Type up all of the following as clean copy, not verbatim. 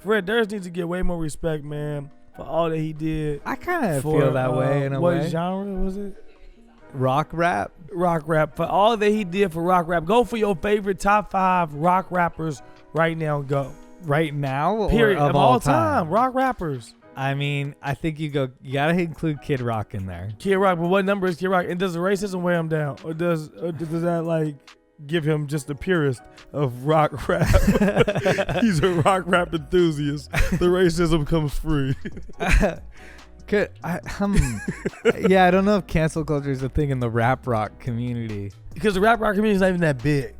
Fred Durst needs to get way more respect, man, for all that he did. I kind of feel that way in a way. What genre was it? Rock rap. Rock rap. For all that he did for rock rap. Go for your favorite top 5 rock rappers right now. Go. Right now? Period. Or of all time? Rock rappers. I mean, I think you gotta include Kid Rock in there. Kid Rock, but what number is Kid Rock? And does the racism weigh him down? Or does that like give him just the purest of rock rap? He's a rock rap enthusiast. The racism comes free. Yeah, I don't know if cancel culture is a thing in the rap rock community. Because the rap rock community is not even that big.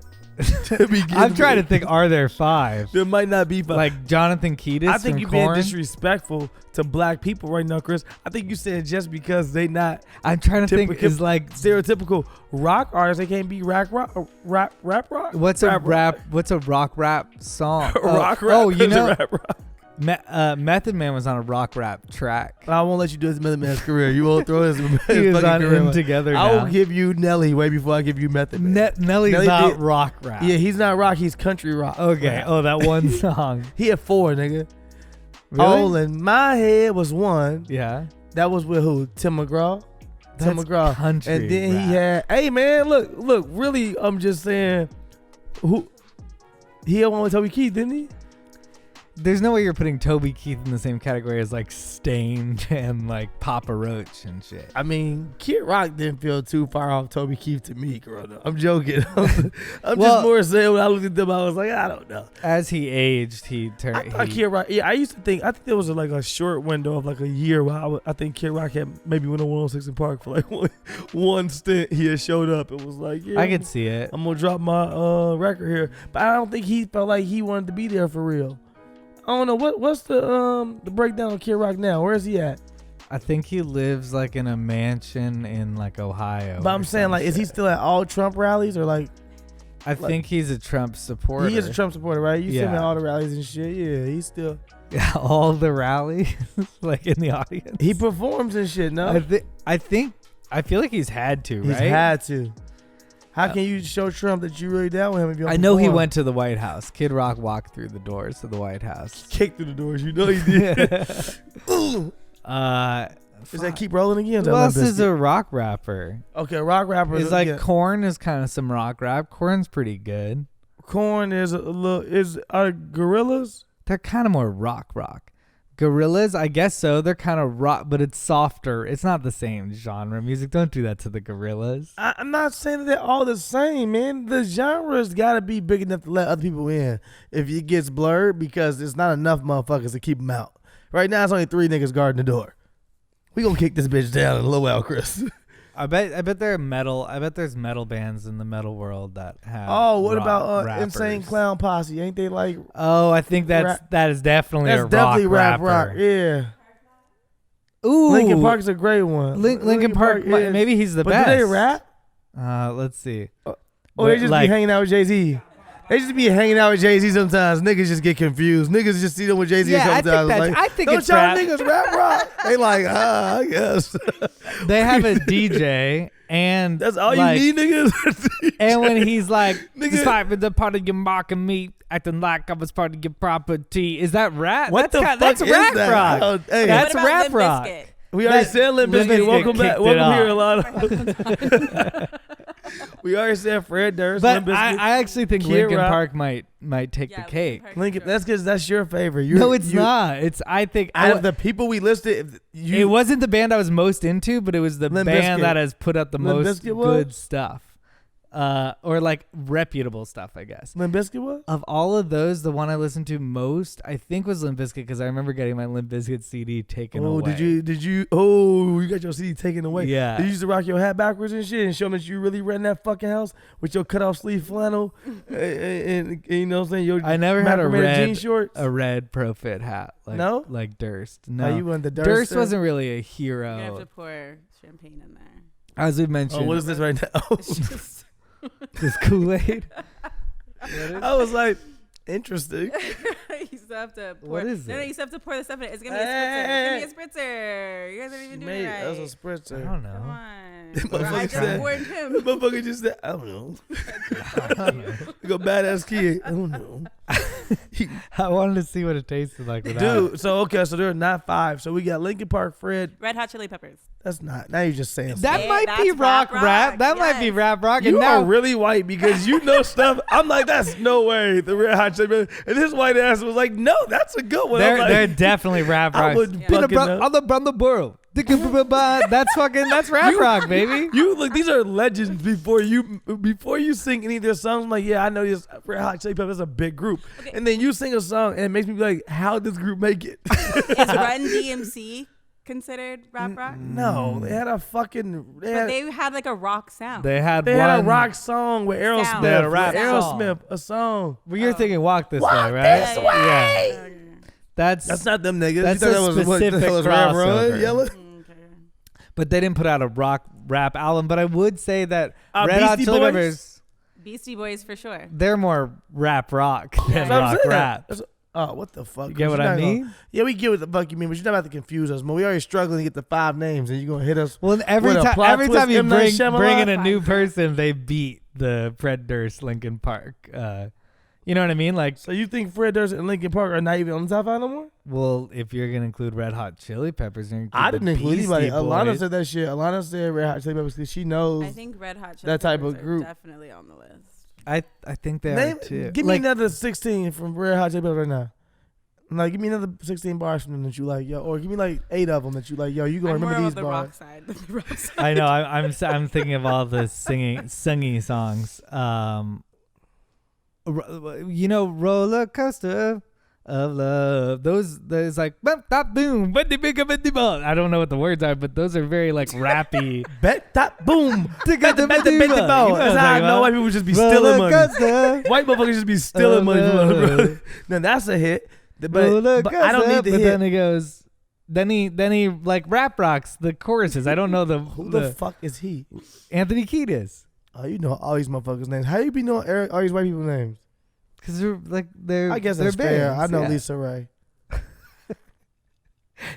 I'm trying to think, are there 5? There might not be 5. Like Jonathan Kiedis. I think from you're Korn. being disrespectful to black people right now, Chris. I think you said just because they not. I'm trying to think is like stereotypical rock artists. They can't be rap rock. What's a rock rap song? Rock rap. Oh, you know. Rap rock. Method Man was on a rock rap track. I won't let you do his Method Man's career. You won't throw his he was on career In Together now. I will give you Nelly way before I give you Method Man. Nelly's not rock rap. Yeah, he's not rock. He's country rock. Okay. Rap. Oh, that one song. He had 4, nigga. Really? All in My Head was 1. Yeah. That was with who? Tim McGraw? Tim McGraw. Country and then rap. he had, hey man, look, really, I'm just saying, he had one with Toby Keith, didn't he? There's no way you're putting Toby Keith in the same category as like Stained and like Papa Roach and shit. I mean, Kid Rock didn't feel too far off Toby Keith to me, growing up. I'm joking. I'm just more saying when I looked at them, I was like, I don't know. As he aged, he turned. I thought Kid Rock. Yeah, I think there was like a short window of like a year where I think Kid Rock had maybe went on 106 in Park for like one stint. He had showed up. It was like, yeah, I could see it. I'm gonna drop my record here, but I don't think he felt like he wanted to be there for real. I don't know what's the breakdown of Kid Rock now. Where is he at? I think he lives like in a mansion in like Ohio. But I'm saying like, is he still at all Trump rallies or like? I think he's a Trump supporter. He is a Trump supporter, right? You see him at all the rallies and shit. Yeah, he's still. Yeah, all the rallies, like in the audience. He performs and shit. No, I feel like he's had to. Right? He's had to. How can you show Trump that you really down with him if you don't I know perform? he went to the White House. Kid Rock walked through the doors to the White House. Kicked through the doors. You know he did. Is that Keep Rolling Again? Who else is a rock rapper? Okay, rock rapper. Is like Korn is kind of some rock rap. Korn's pretty good. Korn is a little. Are Gorillas? They're kind of more rock. Gorillas, I guess so. They're kind of rock, but it's softer. It's not the same genre music. Don't do that to the Gorillas. I'm not saying that they're all the same, man. The genre's got to be big enough to let other people in if it gets blurred, because there's not enough motherfuckers to keep them out. Right now, it's only 3 niggas guarding the door. We gonna kick this bitch down in a little while, Chris. I bet they're metal. I bet there's metal bands in the metal world that have. Oh, what about rappers. Insane Clown Posse? Ain't they like? Oh, I think that is definitely that's a definitely rock rap. Yeah. Ooh, Linkin Park's a great one. Linkin Park. Maybe he's the best. But do they rap? Let's see. Or they just be hanging out with Jay-Z. They just be hanging out with Jay-Z sometimes. Niggas just get confused. Niggas just see them with Jay-Z sometimes. I think don't it's y'all rap. niggas rap rock? They like, I guess. They have a DJ and that's all you need, niggas. And when he's like, Nigga. despite the part of your mocking me, acting like I was part of your property. Is that rap? What That's is rap that? rock. Oh, hey. That's rap rock. We already said Limp Bizkit. Welcome back. Welcome here, Alahna. We already said Fred Durst. But Limp Bizkit. I actually think Kid Linkin Rock. Park might take the cake. Linkin, that's because that's your favorite. No, it's not. It's I think out of the people we listed, it wasn't the band I was most into, but it was the Limp band Bizkit. that has put up the Limp most Bizkit was? good stuff. Or like reputable stuff, I guess. Limp Bizkit was? Of all of those, the one I listened to most, I think, was Limp Bizkit, because I remember getting my Limp Bizkit CD taken away. Did you? Oh, you got your CD taken away. Yeah. Did you used to rock your hat backwards and shit and show them that you really ran that fucking house with your cut off sleeve flannel and you know what I'm saying? Your I never had jean shorts. a red pro fit hat. Like, No? like Durst. No, Oh, you wanted the Durst. Durst wasn't really a hero. You're gonna have to pour champagne in there. As we mentioned. Oh, what is this right now? It's just This Kool-Aid? I was like, interesting. you still have to pour. What is No, it? you still have to pour the stuff in it. It's gonna be a spritzer. It's gonna be a spritzer. You guys aren't even doing Mate, it right. that was a spritzer. I don't Come know. on. Motherfucker I just said- warned him. Motherfucker just said, I don't know. You go badass kid. I don't know. I wanted to see what it tasted like without Dude, it. so there are not 5. So we got Linkin Park, Fred. Red Hot Chili Peppers. That's not. Now you're just saying That stuff. might be that's rock rap. That might be yes. rap rock. You And now are really white because you know stuff. I'm like, that's no way. The Red Hot Chili Peppers. And this white ass was like, no, that's a good one. I'm they're like, definitely rap I rock. would fucking know. On the world. That's rap rock, baby. You look, these are legends before you sing any of their songs. I'm like, yeah, I know this Red Hot Chili Peppers is a big group. Okay. And then you sing a song and it makes me be like, how did this group make it? Is Run DMC considered rap rock? No, they had a fucking. But they had like a rock sound. They had They had a rock song with Aerosmith. Sound. They had a rap Aerosmith, a song. Well, you're thinking Walk This Walk Way, right? This Yeah, way. Yeah. That's not them niggas. That's You thought a that was what- specific that was Rap Run, crossover. Yellow? Okay. But they didn't put out a rap album. But I would say that Red Beastie Hot Chili Boys? Peppers, Beastie Boys for sure. they're more rap rock than That's what I'm rock saying. rap. Oh, what the fuck? You get what You're I not gonna- mean? Yeah, we get what the fuck you mean, but you're not about to confuse us, man. We already struggling to get the 5 names, and you're gonna hit us. Well, every With a plot time twist, you M. Night bring Shyamalan? in a new person, they beat the Fred Durst Linkin Park. You know what I mean? Like, So you think Fred Durst and Linkin Park are not even on the top 5 no more? well, if you're gonna include Red Hot Chili Peppers, you're gonna I include didn't the include anybody. Beastie Alana Boys. said that shit. Alana said Red Hot Chili Peppers because she knows. I think Red Hot Chili That type of Peppers are group. definitely on the list. I think they Name, are too. give me Like, another 16 from Red Hot Chili Peppers right now. Like, give me another 16 bars from them that you like, yo, or give me like 8 of them that you like, yo. You gonna I'm more remember on these the bars? rock side than the rap side. I know. I'm thinking of all the singy songs. You know, Roller Coaster of Love. There's like bump top boom. I don't know what the words are, but those are very like rappy. Bet that boom. You Bet the know what I'm That's how I talking know about. white people just be stealing Roller money. Coaster. White motherfuckers just be stealing money from other brothers. Now that's a hit. Roller But I don't Coaster. need the But hit. then he goes. Then he like rap rocks the choruses. I don't know Who the fuck is he? Anthony Kiedis. Oh, you know all these motherfuckers' names. How you be knowing all these white people's names? Because they're I guess they're that's fair. I bands, know yeah. Lisa Ray.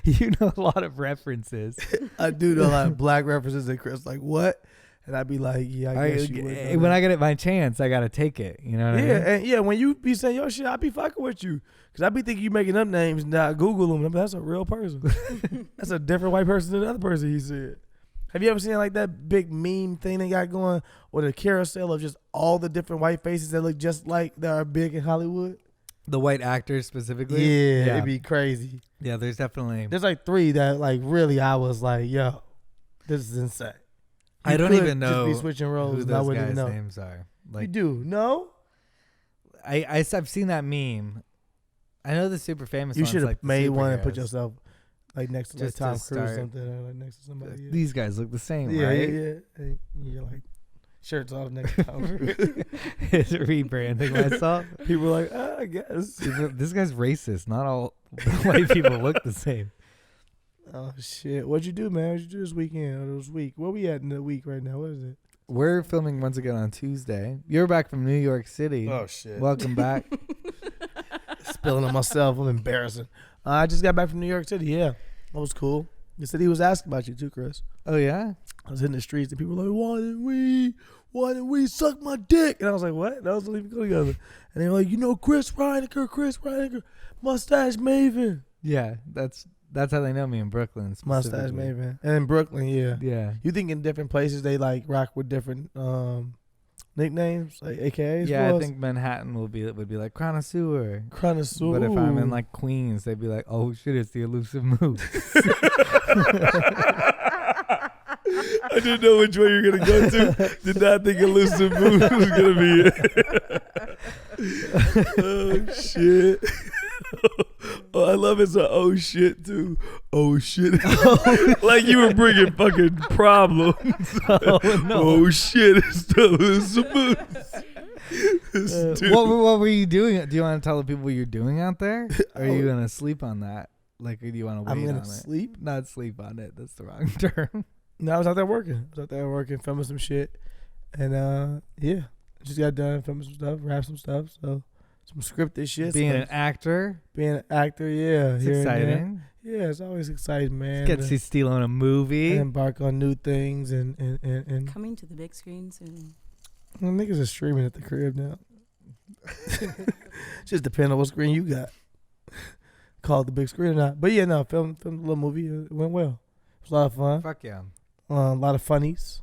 You know a lot of references. I do know a lot of black references and Chris like what? And I'd be like, yeah, I guess you would. know When that. I get it my chance, I gotta take it. You know what I Yeah, mean? and yeah, when you be saying your shit, I be fucking with you. Cause I be thinking you making up names and I Google them. That's a real person. That's a different white person than the other person he said. Have you ever seen like that big meme thing they got going or the carousel of just all the different white faces that look just like that are big in Hollywood? The white actors specifically. Yeah, it'd be crazy. Yeah, there's definitely. There's like 3 that like really I was like, yo, this is insane. I You don't could even know just be switching roles who and I those wouldn't guys' even know. names are. You Like, do? No? I've seen that meme. I know the super famous. You ones, should have like the made one and put superheroes. yourself like next to like Just to Tom Cruise or start. something, or like next to somebody. Yeah. These guys look the same, Yeah, right? yeah. And you're like shirts off next to Tom Cruise. It's rebranding myself. People are like, I guess. This guy's racist. Not all white people look the same. Oh shit! What'd you do, man? What'd you do this weekend or this week? Where we at in the week right now? What is it? We're filming once again on Tuesday. You're back from New York City. Oh shit! Welcome back. Spilling on myself. I'm embarrassing. I just got back from New York City. Yeah, that was cool. The city was asking about you too, Chris. Oh yeah. I was in the streets and people were like, why didn't we suck my dick? And I was like, what? That was even go together. And they were like, you know, Chris Reinacher, Mustache Maven. Yeah, that's how they know me in Brooklyn. Mustache specifically. Maven. And in Brooklyn, yeah. Yeah. You think in different places they like rock with different nicknames, like AKAs? Yeah, for I us? think Manhattan would be like connoisseur. Connoisseur. But if I'm in like Queens, they'd be like, "Oh shit, it's the elusive moose." I didn't know which way you were gonna go to. Did not think Elusive Moon was gonna be it. Oh shit. Oh, I love it's a oh shit too. Oh shit. Like you were bringing fucking problems. Oh no. Oh shit, it's the Elusive Moon. What were you doing? Do you want to tell the people what you're doing out there? Or are you gonna sleep on that? Like, or do you want to wait I'm on gonna it? sleep. Not sleep on it. That's the wrong term. No, I was out there working. Filming some shit. And yeah. Just got done filming some stuff, rap some stuff. So some scripted shit. Being some- an actor, Being an actor, yeah. it's here and there. exciting. Yeah, it's always exciting, man. Get to see Steelo in a movie. And embark on new things and Coming to the big screen soon. well, niggas are streaming at the crib now. Just depending on what screen you got. Call it the big screen or not. But yeah, no, filmed a little movie. It went well. It was a lot of fun. Fuck yeah. A lot of funnies.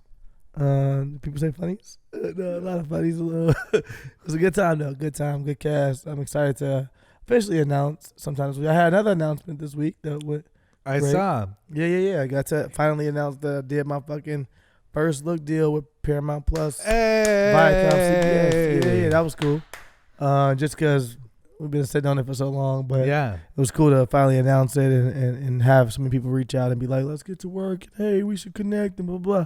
People say funnies? No, a lot of funnies. It was a good time though. Good time, good cast. I'm excited to officially announce. Sometimes I had another announcement this week that went I great. saw. Yeah. I got to finally announce that I did my fucking first look deal with Paramount Plus. Viacom CBS. Yeah, that was cool. Just because we've been sitting on it for so long, but Yeah. it was cool to finally announce it and have so many people reach out and be like, let's get to work. Hey, we should connect and blah, blah.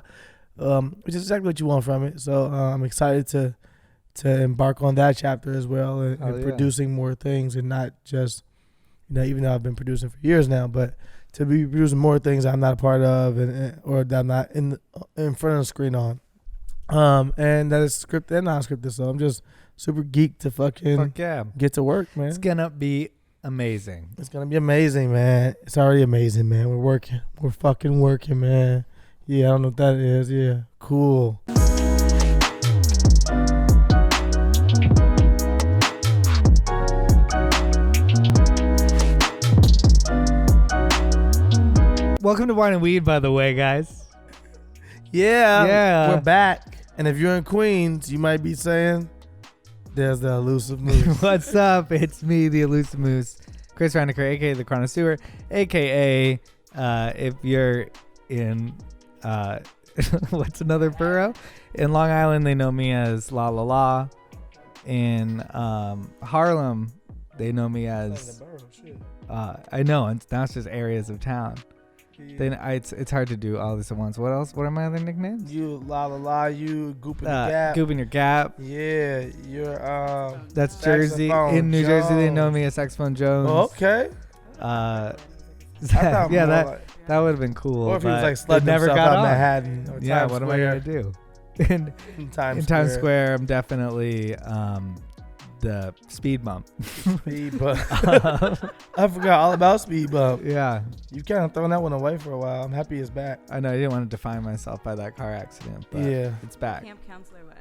Which is exactly what you want from it. So I'm excited to embark on that chapter as well and producing more things and not just, even though I've been producing for years now, but to be producing more things I'm not a part of or that I'm not in front of the screen on. And that is scripted and non-scripted. So I'm just super geeked to fucking get to work, man. It's gonna be amazing. It's gonna be amazing, man. It's already amazing, man. We're working. We're fucking working, man. Yeah, I don't know what that is. Yeah, cool. Welcome to Wine and Weed, by the way, guys. Yeah, we're back. And if you're in Queens, you might be saying, there's the elusive moose. What's up? It's me, the elusive moose, Chris Reinacher, a.k.a. the Connoisseur, a.k.a. If you're in, what's another borough? In Long Island, they know me as La La La. In Harlem, they know me as, I know, now it's just areas of town. Then it's hard to do all this at once. What else? What are my other nicknames? You La La La, you Goop in the Gap. Goop in your Gap. Yeah, you're that's Jersey. In New Jersey, they know me as Saxophone Jones. Oh, okay. That would have been cool. Or if he was like slept never got out in Manhattan. Or yeah, Times what Square. am I gonna do? in Times Square, I'm definitely the speed bump. Speed bump. I forgot all about speed bump. Yeah, you kind of thrown that one away for a while. I'm happy it's back. I know I didn't want to define myself by that car accident, but it's back. Camp counselor one.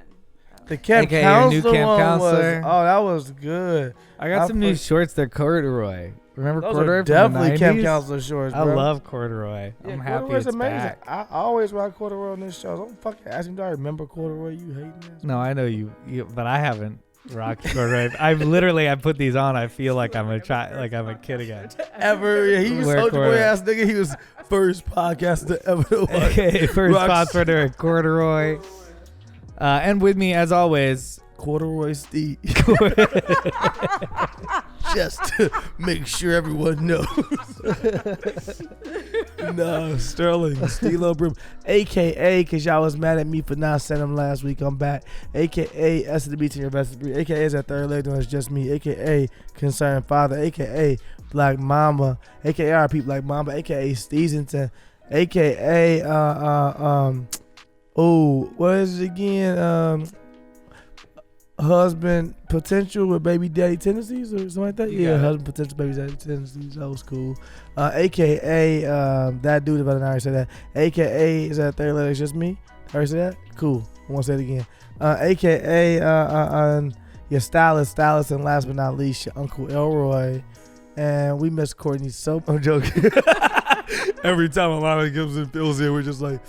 The camp AKA counselor, new camp one counselor. that was good. I got some new shorts. They're corduroy. Remember those corduroy? Are definitely from the 90s? camp counselor shorts, bro. I love corduroy. Yeah, I'm happy corduroy's it's amazing. back. I always rock corduroy on this show. Don't fucking ask me, do I remember corduroy? You hating this? No, I know you, but I haven't rocked corduroy. I put these on. I feel like I'm a kid again. Ever. Yeah, he was Soulja Boy ass nigga. He was first podcaster ever to watch. Okay, first sponsor at corduroy. And with me, as always, Corduroy Steve. Just to make sure everyone knows. No, Sterling Steelo Brim, a.k.a. because y'all was mad at me for not sending him last week. I'm back. A.k.a. S to the B to your best degree. A.k.a. is that third leg doing it's just me. A.k.a. Concerned Father. A.k.a. Black Mama. A.k.a. I repeat Black Mama. A.k.a. Stevenson. A.k.a. What is it again? Husband potential with baby daddy tendencies or something like that. Yeah, husband potential baby daddy tendencies. That was cool. AKA that dude about an hour said that. AKA is that third letter? It's just me. I already said that. Cool. I want to say it again. AKA your stylist, and last but not least, your Uncle Elroy. And we miss Courtney so. I'm joking. Every time Alahna comes and fills in, we're just like,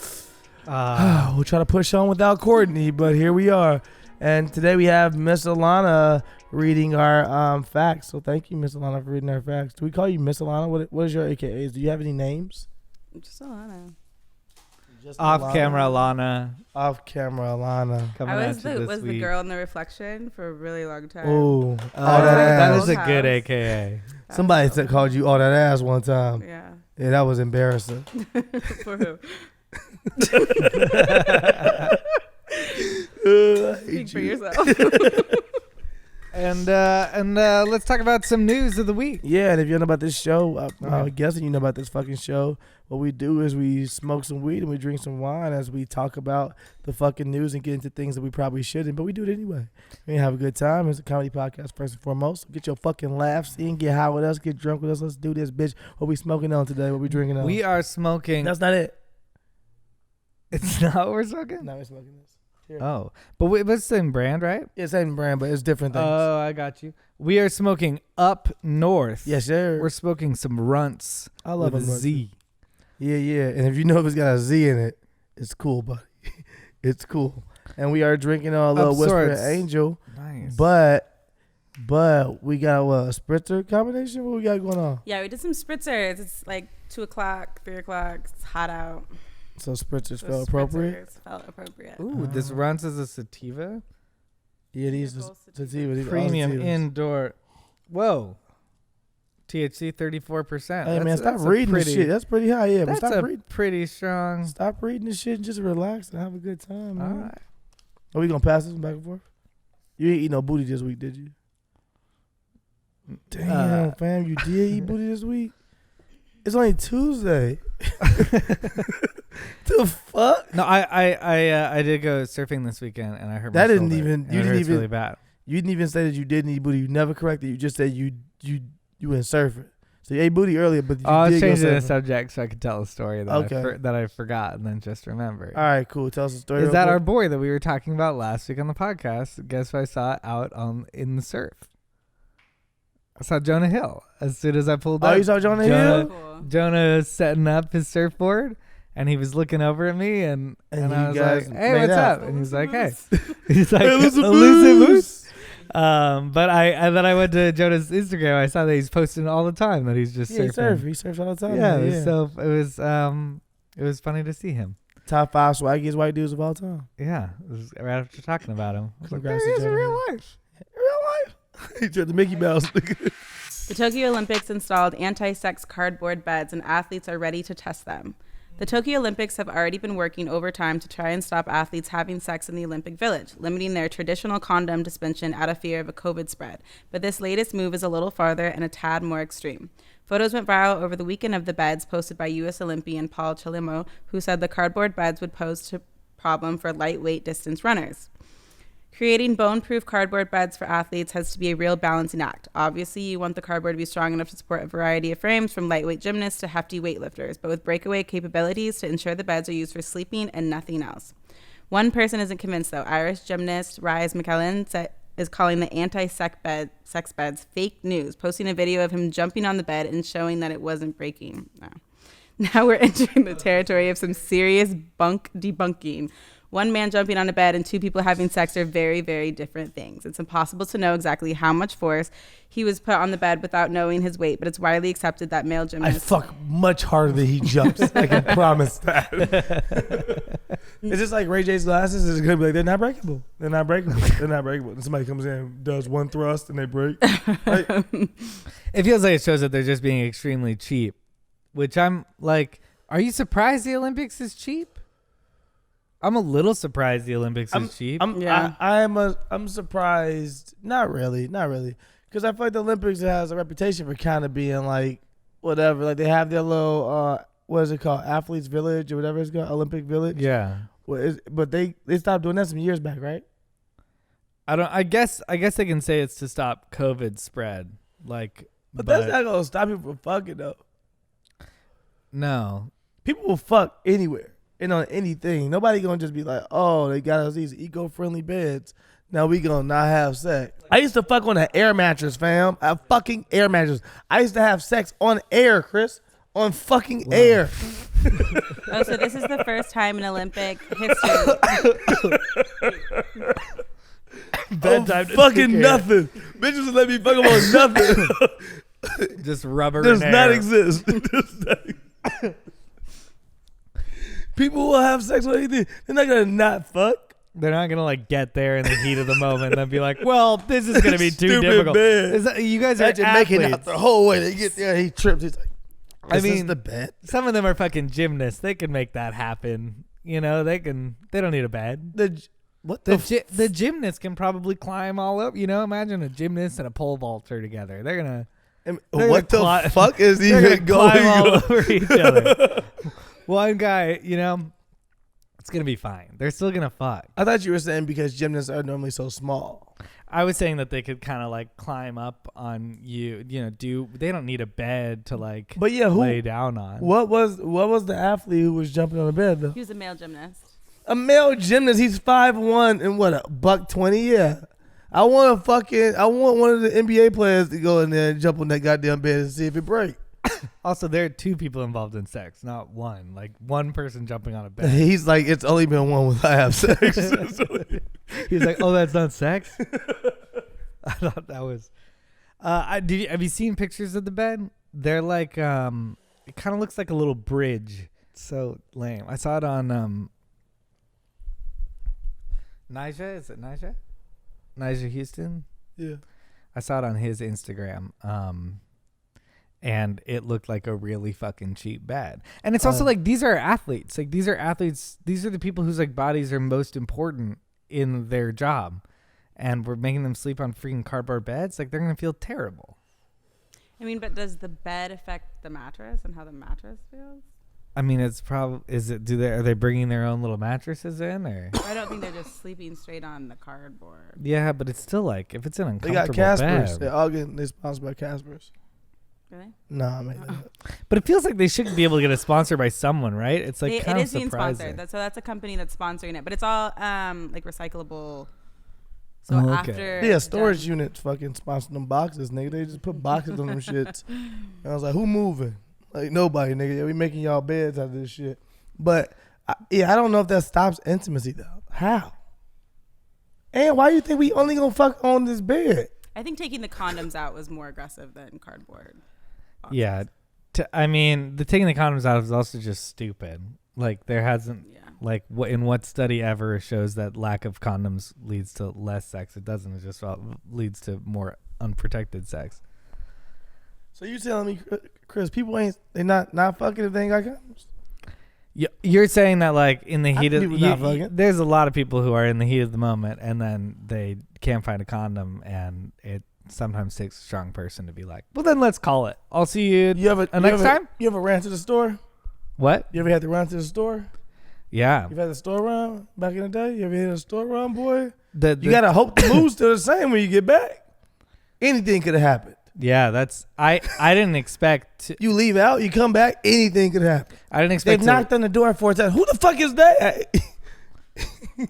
we'll try to push on without Courtney, but here we are. And today we have Miss Alahna reading our facts. So thank you, Miss Alahna, for reading our facts. Do we call you Miss Alahna? What is your AKAs? Do you have any names? Just Alahna. Off camera Alahna. Off camera Alahna. I was the girl in the reflection for a really long time. Oh, that is a good AKA. Somebody called you all that ass one time. Yeah. Yeah, that was embarrassing. For who? Speak for yourself. And let's talk about some news of the week. Yeah, and if you know about this show, I'm guessing you know about this fucking show. What we do is we smoke some weed and we drink some wine as we talk about the fucking news and get into things that we probably shouldn't, but we do it anyway. We have a good time. It's a comedy podcast first and foremost. So get your fucking laughs in, get high with us, get drunk with us. Let's do this, bitch. What we smoking on today? What we drinking on? We are smoking. That's not it. It's not what we're smoking? No, we're smoking this. Here. Oh, but wait, but it's the same brand, right? Yeah, same brand, but it's different things. Oh, I got you. We are smoking up north. Yes, sir. We're smoking some runts. I love with a them. Z. Yeah. And if you know if it's got a Z in it, it's cool, buddy. It's cool. And we are drinking a little Of Whisper sorts. Angel. Nice. But we got a spritzer combination? What we got going on? Yeah, we did some spritzers. It's like 2 o'clock, 3 o'clock. It's hot out. So spritzers So felt appropriate? spritzers felt appropriate. Ooh, this runs as a sativa. Yeah, these They're are both sativa. These are all Premium sativas. indoor. Whoa. THC 34%. Hey, man, That's stop a reading pretty, this shit. That's pretty high, yeah. But That's stop a reading. pretty strong. Stop reading this shit and just relax and have a good time, All man. right. Are we going to pass this back and forth? You ain't eat no booty this week, did you? Damn, fam, you did eat booty this week? It's only Tuesday. The fuck? No, I did go surfing this weekend and I hurt my That didn't shoulder, even- and you it didn't hurts even- really bad. You didn't even say that you didn't eat booty. You never corrected. You just said you went surfing. So you ate booty earlier, but you I was did go changing the surfing. subject so I could tell a story that Okay. that I forgot and then just remembered. All right, cool. Tell us a story. Is real that quick. our boy that we were talking about last week on the podcast? Guess who I saw out in the surf? I saw Jonah Hill as soon as I pulled up. Oh, you saw Jonah Jonah- Hill? Cool. Jonah was setting up his surfboard, and he was looking over at me, and And I you was guys like, "Hey, made what's out. up?" And he's like, "Hey," he's like, Elusive "Elusive Moose." Moose." But then I went to Jonah's Instagram. I saw that he's posting all the time that he's just Yeah, he surfing. surfs. He surfs all the time. Yeah, man, so it was funny to see him. Top 5 swaggiest white dudes of all time. Yeah, it was right after talking about him. I was like, Congrats there he to is in Jonah. real life. Real life. He tried the Mickey Mouse. The Tokyo Olympics installed anti-sex cardboard beds, and athletes are ready to test them. The Tokyo Olympics have already been working overtime to try and stop athletes having sex in the Olympic Village, limiting their traditional condom dispension out of fear of a COVID spread. But this latest move is a little farther and a tad more extreme. Photos went viral over the weekend of the beds posted by U.S. Olympian Paul Chelimo, who said the cardboard beds would pose a problem for lightweight distance runners. Creating bone-proof cardboard beds for athletes has to be a real balancing act. Obviously, you want the cardboard to be strong enough to support a variety of frames, from lightweight gymnasts to hefty weightlifters, but with breakaway capabilities to ensure the beds are used for sleeping and nothing else. One person isn't convinced, though. Irish gymnast Rise McKellen is calling the anti-sex beds fake news, posting a video of him jumping on the bed and showing that it wasn't breaking. No. Now we're entering the territory of some serious bunk debunking. One man jumping on a bed and 2 people having sex are very, very different things. It's impossible to know exactly how much force he was put on the bed without knowing his weight, but it's widely accepted that male I gymnasts... fuck much harder than he jumps. I can promise that. It's just like Ray J's glasses. It's going to be like, they're not breakable. They're not breakable. They're not breakable. And somebody comes in and does one thrust and they break. Like, It feels like it shows that they're just being extremely cheap, which I'm like, are you surprised the Olympics is cheap? I'm a little surprised the Olympics is cheap. I'm surprised. Not really. Because I feel like the Olympics has a reputation for kind of being like, whatever. Like they have their little, what is it called? Athletes Village or whatever it's called. Olympic Village. Yeah. But they stopped doing that some years back, right? I guess they can say it's to stop COVID spread. Like, But that's not going to stop people from fucking, though. No. People will fuck anywhere and on anything. Nobody going to just be like, oh, they got us these eco-friendly beds. Now we going to not have sex. I used to fuck on an air mattress, fam. A fucking air mattress. I used to have sex on air, Chris. On fucking air. Oh, so this is the first time in Olympic history. Bedtime fucking nothing. Bitches would let me fuck them on nothing. Just rubber. Does and not air. exist. People will have sex with anything. They're not going to not fuck. They're not gonna like get there in the heat of the moment and then be like, "Well, this is gonna be too Stupid difficult." bed. You guys are Imagine making out athletes. the whole way. They get there. He trips. He's like, I this is mean, the bed. Some of them are fucking gymnasts. They can make that happen. You know, they don't need a bed. The gymnast can probably climb all up. You know, imagine a gymnast and a pole vaulter together. They're gonna. What the fuck is They're even gonna climb all going on? over each other. One guy, you know, it's gonna be fine. They're still gonna fuck. I thought you were saying because gymnasts are normally so small. I was saying that they could kind of like climb up on you. You know, they don't need a bed to like. But yeah, lay down on. What was the athlete who was jumping on the bed though? He was a male gymnast. A male gymnast, he's 5'1" and what, $120? Yeah. I want one of the NBA players to go in there and jump on that goddamn bed and see if it breaks. Also, there are two people involved in sex, not one. Like one person jumping on a bed. He's like, it's only been one with I have sex. He's like, oh, that's not sex? I thought that was. Have you seen pictures of the bed? They're like, it kind of looks like a little bridge. It's so lame. I saw it on Nija. Is it Nija? Nija Houston? Yeah. I saw it on his Instagram. And it looked like a really fucking cheap bed. And it's also like, these are athletes. Like, these are athletes. These are the people whose like bodies are most important in their job. And we're making them sleep on freaking cardboard beds. Like, they're going to feel terrible. I mean, but does the bed affect the mattress and how the mattress feels? I mean, it's probably, are they bringing their own little mattresses in, or? I don't think they're just sleeping straight on the cardboard. Yeah, but it's still like, if it's an They uncomfortable got Caspers. bed. They're sponsored by Caspers. Really? Nah, man. But it feels like they should be able to get a sponsor by someone, right? It's like kind it of is being surprising. sponsored. So that's a company that's sponsoring it, but it's all like recyclable. So Oh, okay. after Yeah, storage units fucking sponsor them boxes, nigga. They just put boxes on them shits. And I was like, who moving? Like, nobody, nigga. Yeah, we making y'all beds out of this shit. But, I don't know if that stops intimacy, though. How? And why you think we only gonna fuck on this bed? I think taking the condoms out was more aggressive than cardboard boxes. Yeah. I mean, the taking the condoms out is also just stupid. Like, there hasn't, like, in what study ever shows that lack of condoms leads to less sex? It doesn't. It just leads to more unprotected sex. So you telling me, Chris, people they not fucking if they ain't got condoms? You're saying that, like, in the heat of people not fucking. there's a lot of people who are in the heat of the moment and then they can't find a condom, and it sometimes takes a strong person to be like, well, then let's call it. I'll see you next time. You ever ran to the store? What? You ever had to run to the store? Yeah. You've had a store run back in the day? You ever had a store run, boy? You got to hope the mood's still the same when you get back. Anything could have happened. Yeah, I didn't expect. You leave out, you come back, anything could happen. I didn't expect. They've knocked on the door 4 times. Who the fuck is that?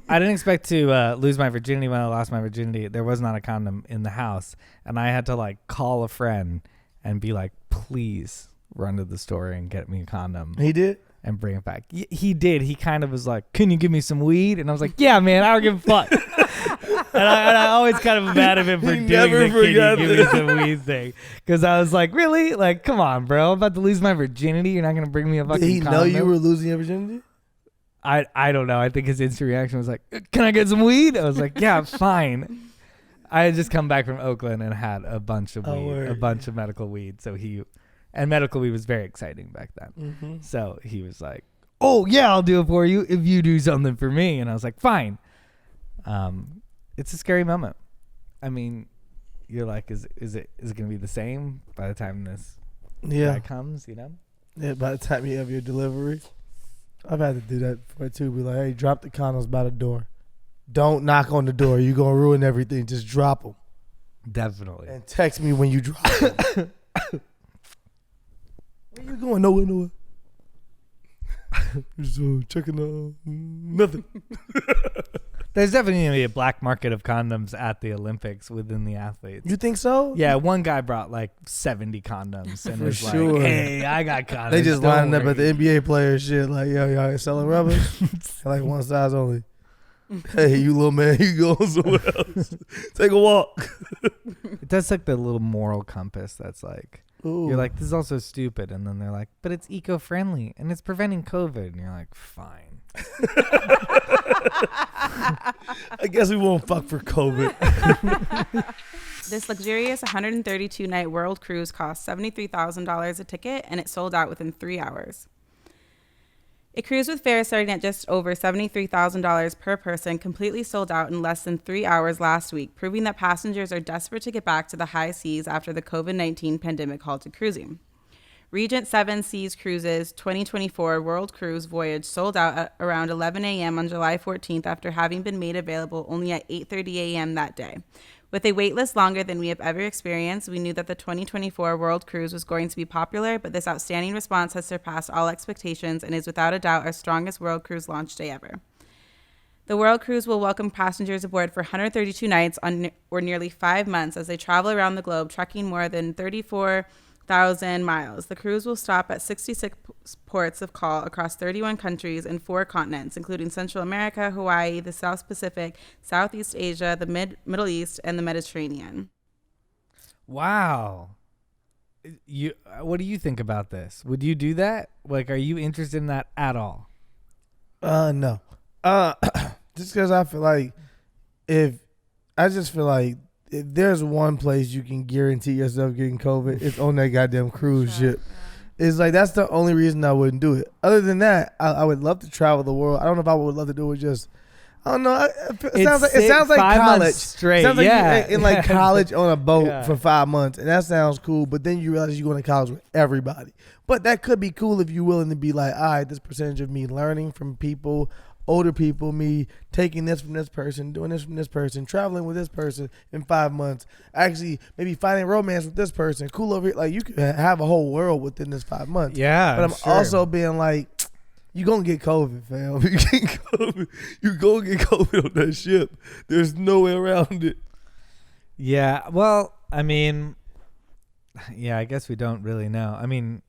I didn't expect to lose my virginity when I lost my virginity. There was not a condom in the house, and I had to like call a friend and be like, "Please run to the store and get me a condom." He did. And bring it back. He did. He kind of was like, "Can you give me some weed?" And I was like, "Yeah, man, I don't give a fuck." and I always kind of mad at him for doing the "can you give me some weed" thing, because I was like, "Really? Like, come on, bro! I'm about to lose my virginity. You're not gonna bring me a fucking." Did he condom? know you were losing your virginity? I don't know. I think his instant reaction was like, "Can I get some weed?" I was like, "Yeah, fine." I had just come back from Oakland and had a bunch of weed, a bunch of medical weed. So and medical weed was very exciting back then. Mm-hmm. So he was like, "Oh yeah, I'll do it for you if you do something for me." And I was like, "Fine." It's a scary moment. I mean, you're like, is it gonna be the same by the time this guy comes? You know? Yeah. By the time you have your delivery, I've had to do that before too. Be like, "Hey, drop the condoms by the door. Don't knock on the door. You're gonna ruin everything. Just drop them." Definitely. And text me when you drop them. Where you going? Nowhere. Just checking nothing. There's definitely going to be a black market of condoms at the Olympics within the athletes. You think so? Yeah, one guy brought like 70 condoms and was sure. like, "Hey, I got condoms." They just don't lining up worry." at the NBA player shit like, "Yo, y'all selling rubbers?" Like one size only. "Hey, you little man, you go somewhere else. Take a walk." It does like the little moral compass that's like, Ooh. you're like, "This is also stupid." And then they're like, "But it's eco-friendly and it's preventing COVID." And you're like, "Fine." I guess we won't fuck for COVID. This luxurious 132-night world cruise cost $73,000 a ticket, and it sold out within 3 hours. A cruise with fares starting at just over $73,000 per person completely sold out in less than 3 hours last week, proving that passengers are desperate to get back to the high seas after the COVID-19 pandemic halted cruising. Regent 7 Seas Cruises 2024 World Cruise Voyage sold out at around 11 a.m. on July 14th after having been made available only at 8:30 a.m. that day. With a waitlist longer than we have ever experienced, we knew that the 2024 World Cruise was going to be popular, but this outstanding response has surpassed all expectations and is without a doubt our strongest World Cruise launch day ever. The World Cruise will welcome passengers aboard for 132 nights or nearly 5 months as they travel around the globe, trekking more than 34,000 miles. The cruise will stop at 66 ports of call across 31 countries and 4 continents, including Central America, Hawaii, the South Pacific, Southeast Asia, the Middle East, and the Mediterranean. Wow. What do you think about this? Would you do that? Like, are you interested in that at all? No. Just because I feel like if there's one place you can guarantee yourself getting COVID, it's on that goddamn cruise ship. It's like that's the only reason I wouldn't do it. Other than that, I would love to travel the world. I don't know if I would love to do it just. I don't know. It sounds like 5 college. months straight. It sounds like yeah. in like college on a boat Yeah. for 5 months, and that sounds cool. But then you realize you're going to college with everybody. But that could be cool if you're willing to be like, all right, this percentage of me learning from people, older people, me taking this from this person, doing this from this person, traveling with this person in 5 months, actually maybe finding romance with this person, cool over here. Like you could have a whole world within this 5 months. Yeah. But I'm also being like, you gonna get COVID, fam. You get COVID. You gonna get COVID on that ship. There's no way around it. Yeah. Well, I mean, yeah, I guess we don't really know. I mean,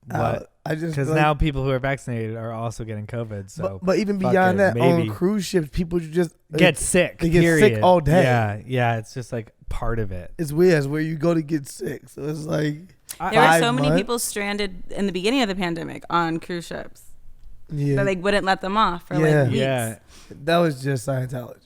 what? I just Because like, now people who are vaccinated are also getting COVID. So, but even fuck beyond it, that, maybe. on cruise ships, people just get sick. They get period. sick all day. Yeah. Yeah. It's just like part of it. It's weird. It's where you go to get sick. So it's like There were 5 so many months. people stranded in the beginning of the pandemic on cruise ships. Yeah, That they wouldn't let them off for Yeah. like weeks. Yeah. that was just Scientology.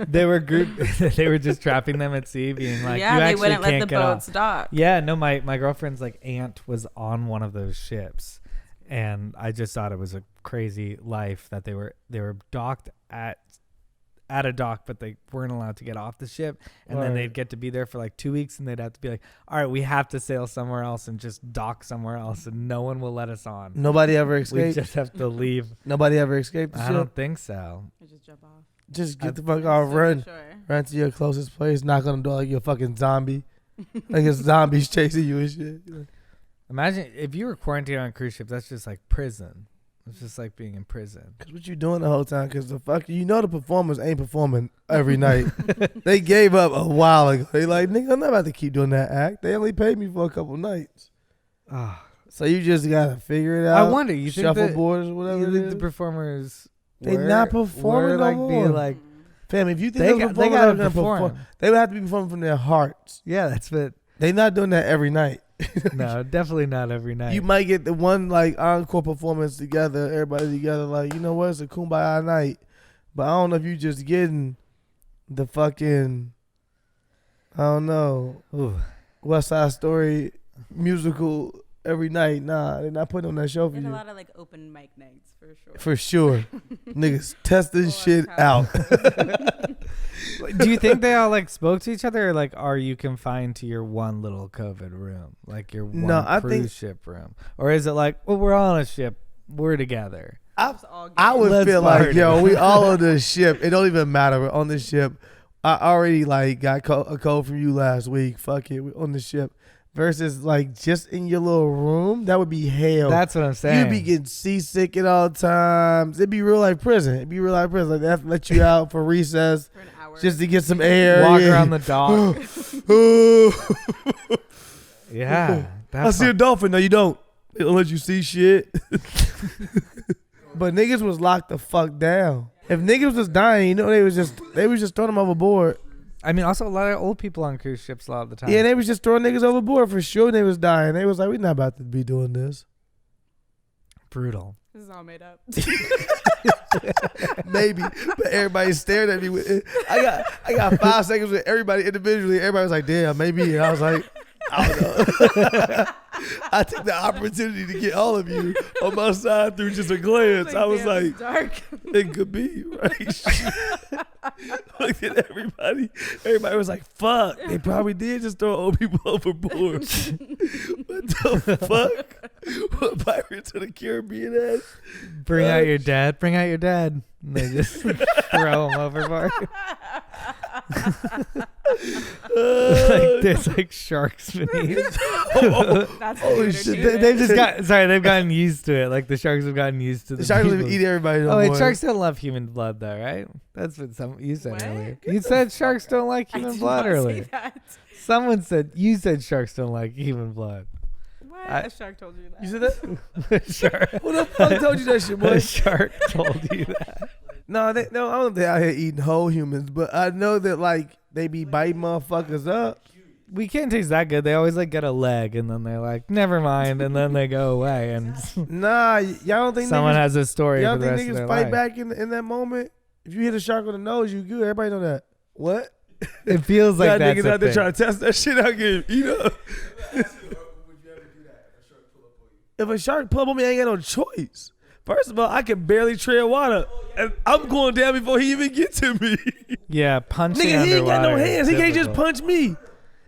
They were they were just trapping them at sea, being like, yeah, you they actually wouldn't let can't the get off. boats dock. Yeah, no, my girlfriend's like aunt was on one of those ships, and I just thought it was a crazy life that they were docked at a dock, but they weren't allowed to get off the ship, and then Right. they'd get to be there for like 2 weeks, and they'd have to be like, all right, we have to sail somewhere else and just dock somewhere else, and no one will let us on. Nobody ever We escaped. just have to leave. Nobody ever escaped the I ship. don't think so. Or just jump off. Just get the fuck off, run to your closest place, knock on the door like you're a fucking zombie, like it's zombies chasing you and shit. Imagine if you were quarantined on a cruise ship. That's just like prison. It's just like being in prison. Cause what you doing the whole time? Cause the the performers ain't performing every night. They gave up a while ago. They like, nigga, I'm not about to keep doing that act. They only paid me for a couple nights. Ah, So you just gotta figure it out. I wonder. You think that shuffleboards or whatever. you it think is? the performers? They were- not performing were, no like, more. being like, Fam, if you think They those got- they performers gotta are gonna perform. perform, they would have to be performing from their hearts. yeah, that's what. They not doing that every night. No, definitely not every night. You might get the one like encore performance together, everybody together, like, you know what, it's a kumbaya night. But I don't know if you just getting the fucking, I don't know, Ooh. West Side Story musical every night. Nah, they're not putting on that show for There's a you. lot of like open mic nights for sure. For sure. Niggas testing Full shit on out. Do you think they all like spoke to each other, or like are you confined to your one little COVID room, like your one No, I cruise think- ship room, or is it like, well, we're all on a ship, we're together? I would Let's feel like, party. yo, we all on the ship. It don't even matter. We're on the ship. I already like got a code from you last week. Fuck it, we're on the ship. Versus like just in your little room, that would be hell. That's what I'm saying. You'd be getting seasick at all times. It'd be real like prison. It'd be real like prison. Like they have to let you out for recess For an hour. just to get some air. walk yeah. around the dock. Yeah, I that's see a dolphin. No, you don't. They don't let you see shit. But niggas was locked the fuck down. If niggas was dying, you know, they was just throwing them overboard. I mean, also a lot of old people on cruise ships a lot of the time. Yeah, they was just throwing niggas overboard for sure. They was dying. They was like, we not about to be doing this. Brutal. This is all made up. Maybe, but everybody stared at me. I got 5 seconds with everybody individually. Everybody was like, damn, maybe. And I was like, I don't know. I took the opportunity to get all of you on my side through just a glance. I was damn, like, it's dark. it could be, right? Looked at everybody. Everybody was like, fuck. They probably did just throw old people overboard. What the fuck? What Pirates of the Caribbean ass? Bring out your dad. Bring out your dad. And they just throw him overboard. Like there's like sharks beneath. That's Holy the shit, entertainment. They've gotten used to it. Like the sharks have gotten used to The sharks people. don't even eat everybody no Oh wait, more. sharks don't love human blood though, right? That's what you said What? earlier. You said sharks don't like I human did blood not say earlier. that. Someone said you said sharks don't like human blood. What? I- A shark told you that. You said that? Shark. Who the fuck told you that shit, boy? A shark told you that. No, I don't think they out here eating whole humans, but I know that like they be biting motherfuckers up. We can't taste that good. They always like get a leg and then they're like, never mind, and then they go away. And Nah, y'all don't think someone niggas, has a story y'all for the think rest of niggas their fight life. back in that moment? If you hit a shark on the nose, you good. Everybody know that. What? It feels like Y'all that's niggas a out there thing. trying to test that shit out, get eat up. If a shark pull up on me, I ain't got no choice. First of all, I can barely tread water, and I'm going down before he even get to me. Yeah, punching Nigga, he ain't got no underwater is hands. He can't just difficult. punch me.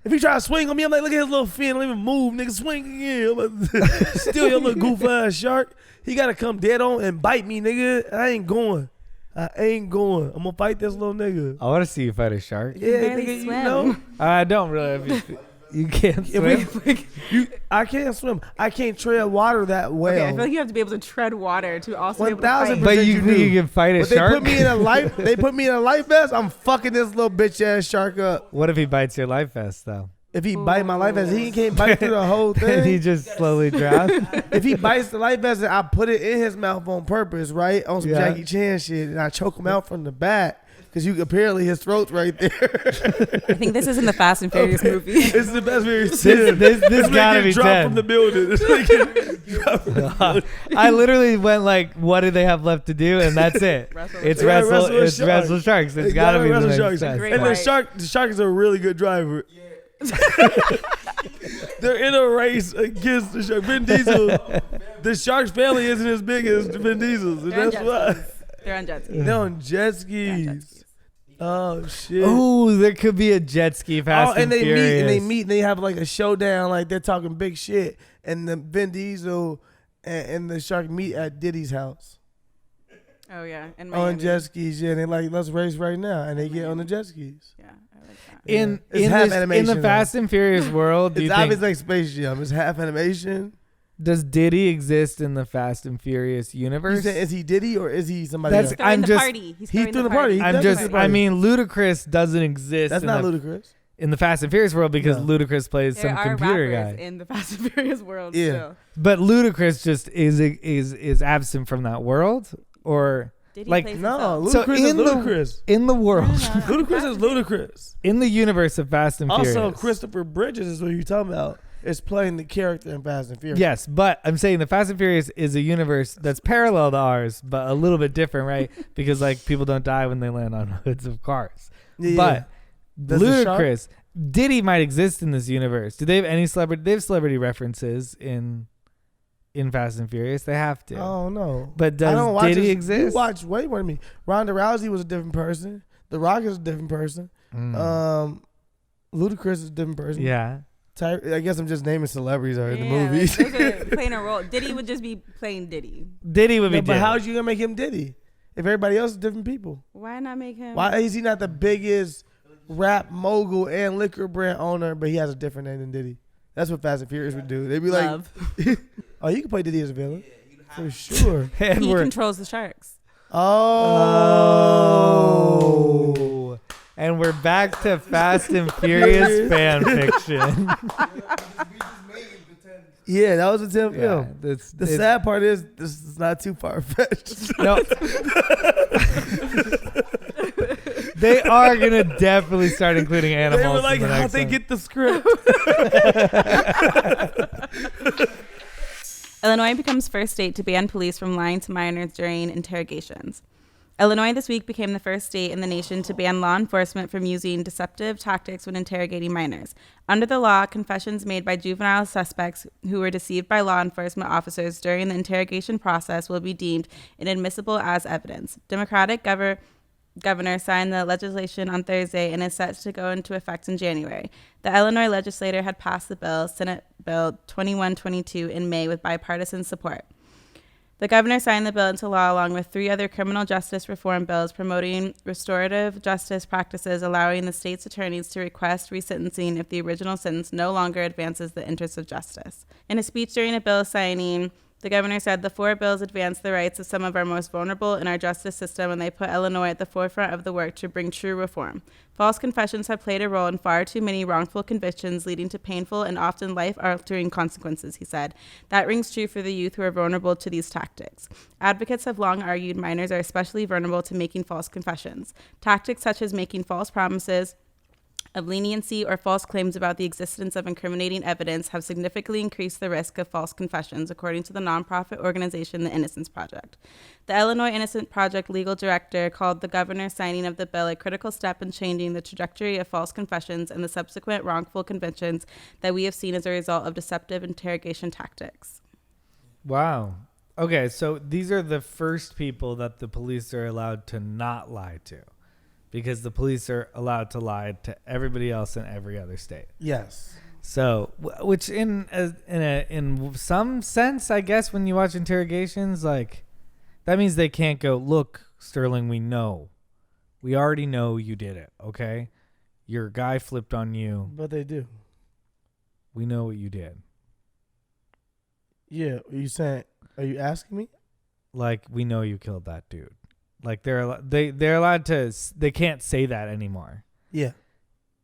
If he try to swing on me, I'm like, look at his little fin. Don't even move, nigga. Swing again. I'm about to steal your little goof ass shark. He got to come dead on and bite me, nigga. I ain't going. I'm going to fight this little nigga. I want to see you fight a shark. Yeah, barely nigga, you swim. know. I don't really. You can't If swim. I can't swim. I can't tread water that well. Okay, I feel like you have to be able to tread water to also be able to 1000%. fight. But you you think do. you can fight a But they shark? put me in a life. They put me in a life vest. I'm fucking this little bitch ass shark up. What if he bites your life vest though? If he bite my life vest, he can't bite through the whole And he thing. just slowly drowns. If he bites the life vest, I put it in his mouth on purpose, right? On some Yeah. Jackie Chan shit, and I choke him out from the back. Cause apparently his throat's right there. I think this is in the Fast and Furious movie. This is the best very This gotta be dropped 10. from the building. This nigga dropped from the building. I literally went like, what do they have left to do? And that's it. Wrestle It's with sharks. wrestle. Yeah, It's wrestle wrestle sharks. It's They gotta be the wrestle next sharks. test. Great And white. the shark is a really good driver. They're in a race against the shark. Vin Diesel. The shark's family isn't as big as Vin Diesel's, and They're on that's jet why. skis. They're on jet skis. They're on jet They're on jet skis. skis. Oh shit. Oh, there could be a jet ski Fast and they Furious. meet and they have like a showdown, like they're talking big shit. And the Vin Diesel and the shark meet at Diddy's house Oh yeah, in on Miami. jet skis. Yeah, and they're like, let's race right now, and they get on the jet skis. Yeah, I like that. in It's in, half this, in animation, the though. Fast and Furious world, do It's you obviously think, like Space Jam. It's half animation. does Diddy exist in the Fast and Furious You universe? saying, is he Diddy or is he somebody That's- else? Throwing I'm the just- party. He's he throwing threw the party. He I'm definitely just. party. I mean, Ludacris doesn't exist. That's in not the, ludicrous. in the Fast and Furious world because No. Ludacris plays There some are computer rappers guy. in the Fast and Furious world. Yeah. Still. But Ludacris just is absent from that world, or Diddy Like, plays No, himself. So ludicrous is in the- ludicrous. in the world, Ludicrous is ludicrous. in the universe of Fast and Furious. Also, Christopher Bridges is what you're talking about. Is playing the character in Fast and Furious. Yes, but I'm saying the Fast and Furious is a universe that's parallel to ours, but a little bit different, right? Because like people don't die when they land on hoods of cars. Yeah, yeah. But Does the shark- Ludacris, Diddy might exist in this universe. Do they have any celebrity? They have celebrity references in Fast and Furious. They have to. Oh no. But I don't does watch Diddy his- exist? You watch way more than me. Ronda Rousey was a different person. The Rock is a different person. Ludacris is a different person. Yeah. I guess I'm just naming celebrities are in the Yeah, movies. like, those are playing a role. Diddy would just be playing Diddy. Diddy would be No, but Diddy. how's you gonna make him Diddy if everybody else is different people? Why not make him? Why is he not the biggest rap mogul and liquor brand owner, but he has a different name than Diddy? That's what Fast and Furious would do. They'd be like, Love. "Oh, you can play Diddy as a villain for sure." and He we're controls the sharks. Oh. and we're back to Fast and Furious fan fiction. Yeah, that was a 10 Yeah, film. The sad part is this is not too far fetched. No. They are gonna definitely start including animals. They were like, in the how'd next they one. get the script? Illinois becomes first state to ban police from lying to minors during interrogations. Illinois this week became the first state in the nation to ban law enforcement from using deceptive tactics when interrogating minors. Under the law, confessions made by juvenile suspects who were deceived by law enforcement officers during the interrogation process will be deemed inadmissible as evidence. Democratic governor signed the legislation on Thursday and is set to go into effect in January. The Illinois legislator had passed the bill, Senate Bill 2122, in May with bipartisan support. The governor signed the bill into law along with 3 other criminal justice reform bills promoting restorative justice practices, allowing the state's attorneys to request resentencing if the original sentence no longer advances the interests of justice. In a speech during a bill signing, the governor said the 4 bills advance the rights of some of our most vulnerable in our justice system, and they put Illinois at the forefront of the work to bring true reform. False confessions have played a role in far too many wrongful convictions, leading to painful and often life-altering consequences, he said. That rings true for the youth who are vulnerable to these tactics. Advocates have long argued minors are especially vulnerable to making false confessions. Tactics such as making false promises of leniency or false claims about the existence of incriminating evidence have significantly increased the risk of false confessions, according to the nonprofit organization The Innocence Project. The Illinois Innocence Project legal director called the governor's signing of the bill a critical step in changing the trajectory of false confessions and the subsequent wrongful convictions that we have seen as a result of deceptive interrogation tactics. Wow. Okay, so these are the first people that the police are allowed to not lie to, because the police are allowed to lie to everybody else in every other state. Yes. So, which in some sense, I guess, when you watch interrogations, like, that means they can't go, look, Sterling, we already know you did it. Okay, your guy flipped on you. But they do. We know what you did. Yeah. Are you asking me? Like, we know you killed that dude. Like, they're allowed to, they can't say that anymore. Yeah.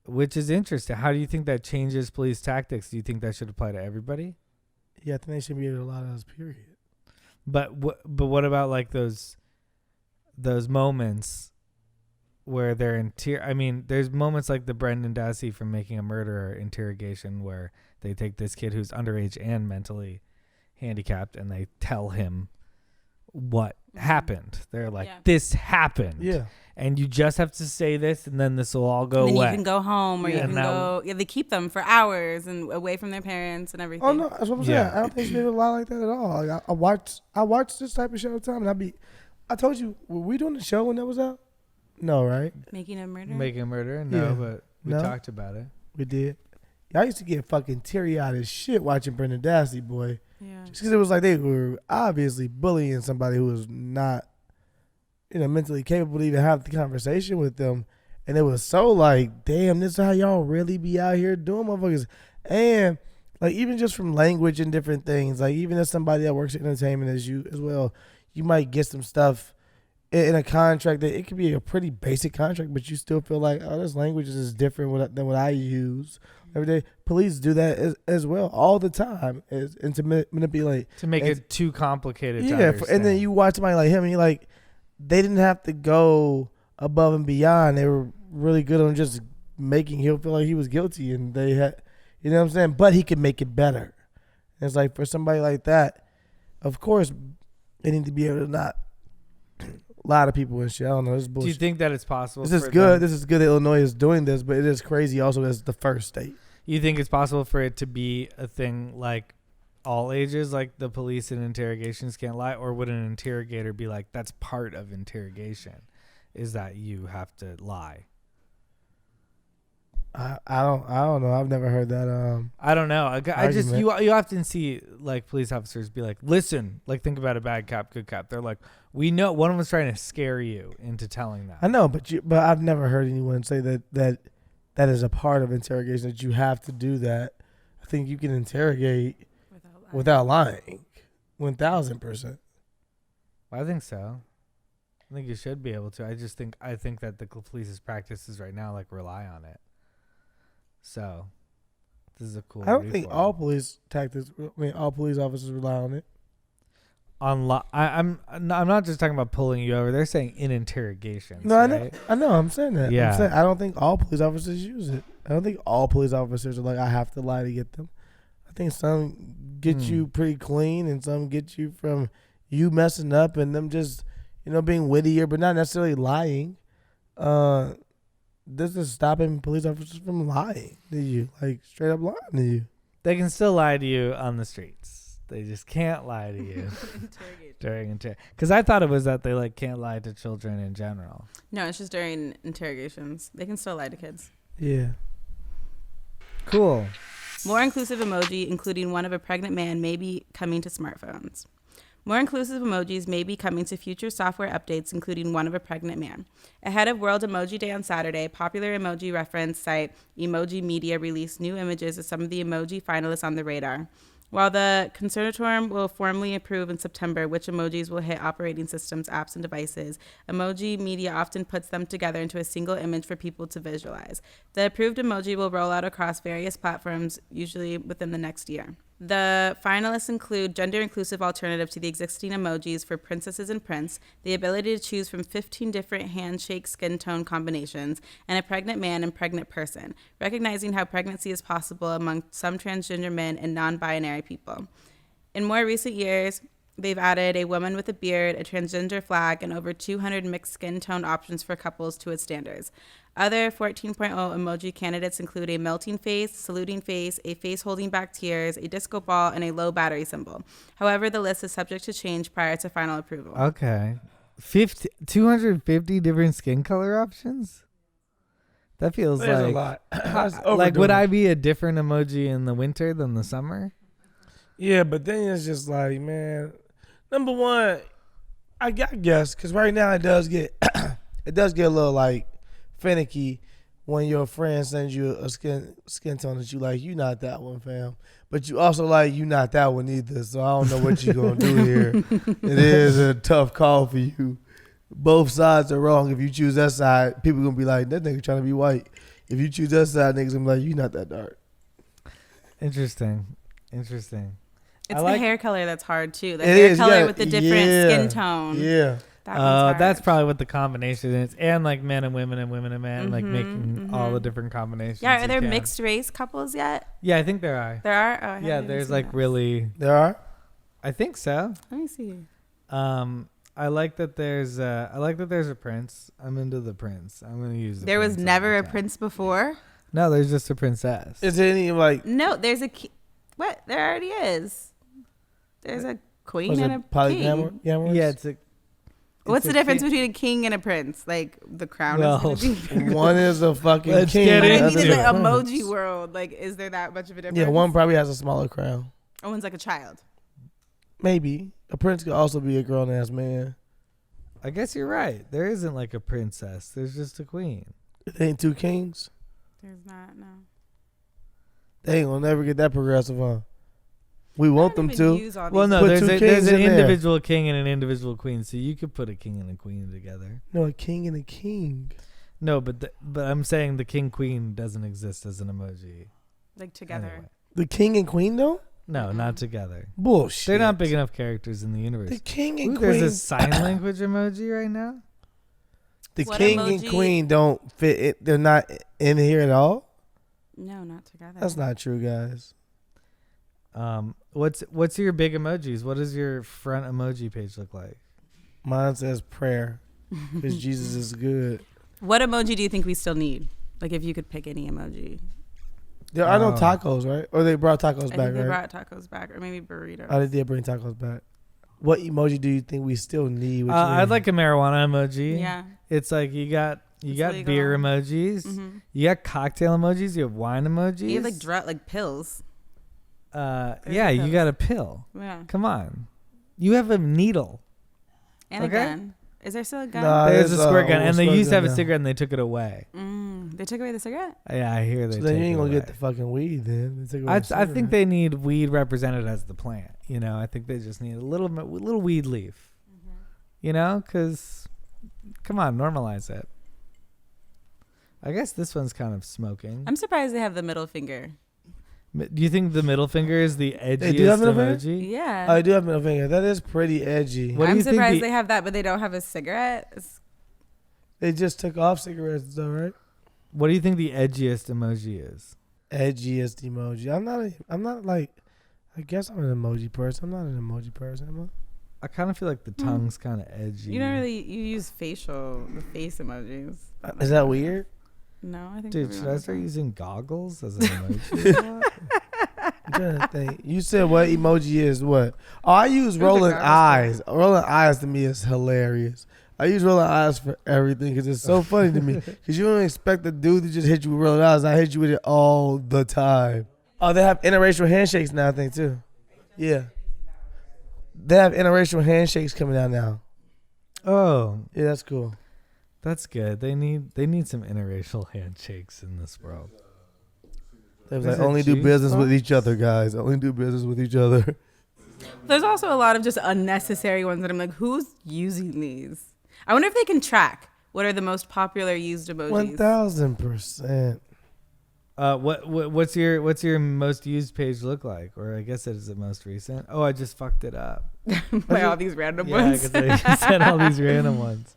Which is interesting. How do you think that changes police tactics? Do you think that should apply to everybody? Yeah, I think they should be able to allow us, period. But what about like those moments where they're there's moments like the Brendan Dassey from Making a Murderer interrogation where they take this kid who's underage and mentally handicapped and they tell him what happened. They're like, this happened. Yeah. And you just have to say this, and then this will all go away. And then you can go home, or you can go. Yeah, they keep them for hours and away from their parents and everything. Oh no, that's what I'm saying. I don't think she did a lot like that at all. Like, I watch this type of show all the time, and I told you, were we doing the show when that was out? No, right? Making a Murderer. Making a Murderer? No, Yeah. but we talked about it. We did. I used to get fucking teary-eyed as shit watching Brendan Dassey, boy. Yeah. Just because it was like they were obviously bullying somebody who was not, mentally capable to even have the conversation with them. And it was so like, damn, this is how y'all really be out here doing, motherfuckers. And like, even just from language and different things, like even as somebody that works in entertainment as you as well, you might get some stuff in a contract that it could be a pretty basic contract, but you still feel like, oh, this language is different than what I use every day. Police do that as well all the time, and to manipulate, to make it too complicated. Yeah, and then you watch somebody like him, and you're like, they didn't have to go above and beyond. They were really good on just making him feel like he was guilty, and they had, you know what I'm saying? But he could make it better. And it's like, for somebody like that, of course, they need to be able to not lie to people and shit. I don't know. This is bullshit. Do you think that it's possible? This is good. This is good that Illinois is doing this, but it is crazy also as the first state. You think it's possible for it to be a thing like all ages, like the police in interrogations can't lie? Or would an interrogator be like, that's part of interrogation, is that you have to lie? I don't know. I've never heard that. I don't know. I just you often see like police officers be like, listen, like think about a bad cop, good cop. They're like, we know one of them's trying to scare you into telling that. I know, but I've never heard anyone say that is a part of interrogation, that you have to do that. I think you can interrogate without lying, 1,000%. I think so. I think you should be able to. I think that the police's practices right now like rely on it. So, this is a cool. I don't think all police officers rely on it. I'm not just talking about pulling you over. They're saying in interrogations. No, right? I know. I'm saying that. Yeah. I'm saying, I don't think all police officers use it. I don't think all police officers are like, I have to lie to get them. I think some get you pretty clean, and some get you from you messing up and them just, being wittier, but not necessarily lying. This is stopping police officers from lying to you, like straight up lying to you. They can still lie to you on the streets. They just can't lie to you during interrogation. Because I thought it was that they like can't lie to children in general. No, it's just during interrogations. They can still lie to kids. Yeah. Cool. More inclusive emoji, including one of a pregnant man, may be coming to smartphones. More inclusive emojis may be coming to future software updates, including one of a pregnant man. Ahead of World Emoji Day on Saturday, popular emoji reference site Emoji Media released new images of some of the emoji finalists on the radar. While the consortium will formally approve in September which emojis will hit operating systems, apps, and devices, Emoji Media often puts them together into a single image for people to visualize. The approved emoji will roll out across various platforms, usually within the next year. The finalists include gender-inclusive alternative to the existing emojis for princesses and prince, the ability to choose from 15 different handshake skin tone combinations, and a pregnant man and pregnant person, recognizing how pregnancy is possible among some transgender men and non-binary people. In more recent years, they've added a woman with a beard, a transgender flag, and over 200 mixed skin tone options for couples to its standards. Other 14.0 emoji candidates include a melting face, saluting face, a face holding back tears, a disco ball, and a low battery symbol. However, the list is subject to change prior to final approval. Okay. 250 different skin color options? That feels There's like a lot. That's like would overdoing I it. be a different emoji in the winter than the summer? Yeah, but then it's just like, man, number one, I guess, because right now it does get it does get a little like finicky when your friend sends you a skin tone that you like. You not that one, fam, but you also like you not that one either. So I don't know what you gonna do here. It is a tough call for you. Both sides are wrong. If you choose that side, people gonna be like, that nigga trying to be white. If you choose that side, niggas gonna be like, you not that dark. Interesting. It's I the like- hair color that's hard, too. The It hair is, you color gotta- with the different yeah, skin tone. Yeah. That one's hard. That's probably what the combination is, and like men and women and women and men, like Mhm, making all the mhm. different combinations. Yeah, are you there can. mixed race couples yet? Yeah, I think there are. There are? Oh, I Yeah, haven't there's seen like those. really. There are. I think so. Let me see. I like that there's a prince. I'm into the prince. I'm gonna use. There was prince all never the a time. prince before? No, there's just a princess. Is there any like No, there's a what? There already is. There's a queen was it and a king. polygamous? Yeah, it's a. What's it's the a difference king. between a king and a prince? Like the crown Well, is gonna be. One is a fucking Let's king. get But the I mean, other in is the a emoji prince. world, like, is there that much of a difference? Yeah, one probably has a smaller crown. Oh, one's like a child. Maybe a prince could also be a grown ass man. I guess you're right. There isn't like a princess. There's just a queen. It ain't two kings. There's not. No. They ain't gonna never get that progressive, huh? We want them to. Well, no, Put there's two there's kings an in there. individual king and an individual queen, so you could put a king and a queen together. No, a king and a king. No, but I'm saying the king queen doesn't exist as an emoji. Like together. Anyway. The king and queen though? No, not together. Bullshit. They're not big enough characters in the universe. The king and Ooh, queen. there's a sign language emoji right now. The What king and emoji- queen don't fit. It. They're not in here at all. No, not together. That's not true, guys. What's your big emojis? What does your front emoji page look like? Mine says prayer because Jesus is good. What emoji do you think we still need? Like, if you could pick any emoji. There are no Oh. tacos, right? Or they brought tacos I back, think they right? brought tacos back, or maybe burritos. Oh, they did bring tacos back. What emoji do you think we still need? What you I'd mean? like a marijuana emoji. Yeah. It's like you got It's beer legal. emojis. Mm-hmm. You got cocktail emojis. You have wine emojis. You have like pills. Yeah, you pills. got a pill. Yeah. Come on. You have a needle. And Okay. a gun. Is there still a gun? Nah. There's a there's, squirt gun, and they squirt used to have gun a now. cigarette, and they took it away. They took away the cigarette? Yeah, I hear they. So then take you ain't it gonna away. get the fucking weed then. They take away the I think cigarette. they need weed represented as the plant. You know, I think they just need a little weed leaf. You know, because come on, normalize it. I guess this one's kind of smoking. I'm surprised they have the middle finger. Do you think the middle finger is the edgiest do have middle finger? emoji? Yeah. I do have middle finger. That is pretty edgy. What do I'm you think surprised the- they have that, but they don't have a cigarette. They just took off cigarettes though, right? What do you think the edgiest emoji is? Edgiest emoji. I'm not like. I guess I'm an emoji person. I'm not an emoji person. Am I kind of feel like the tongue's kind of edgy. You don't really you use the face emojis. I? Is that weird? No, I think. Dude, everyone should I does start that. using goggles as an emoji? I'm trying to think. You said what emoji is what? Oh, I use It was a rolling garbage eyes. Rolling eyes to me is hilarious. I use rolling eyes for everything because it's so funny to me. Because you don't expect the dude to just hit you with rolling eyes. I hit you with it all the time. Oh, they have interracial handshakes now, I think, too. Yeah. They have interracial handshakes coming out now. Oh, Yeah, that's cool. that's good. They need some interracial handshakes in this world. They was Is like, it only do juice business with box? each other, guys. Only do business with each other. There's also a lot of just unnecessary ones that I'm like, who's using these? I wonder if they can track what are the most popular used emojis. 1000%. What's your most used page look like? Or I guess it is the most recent. Oh, I just fucked it up. By all these random Yeah, ones. because I said all these random ones.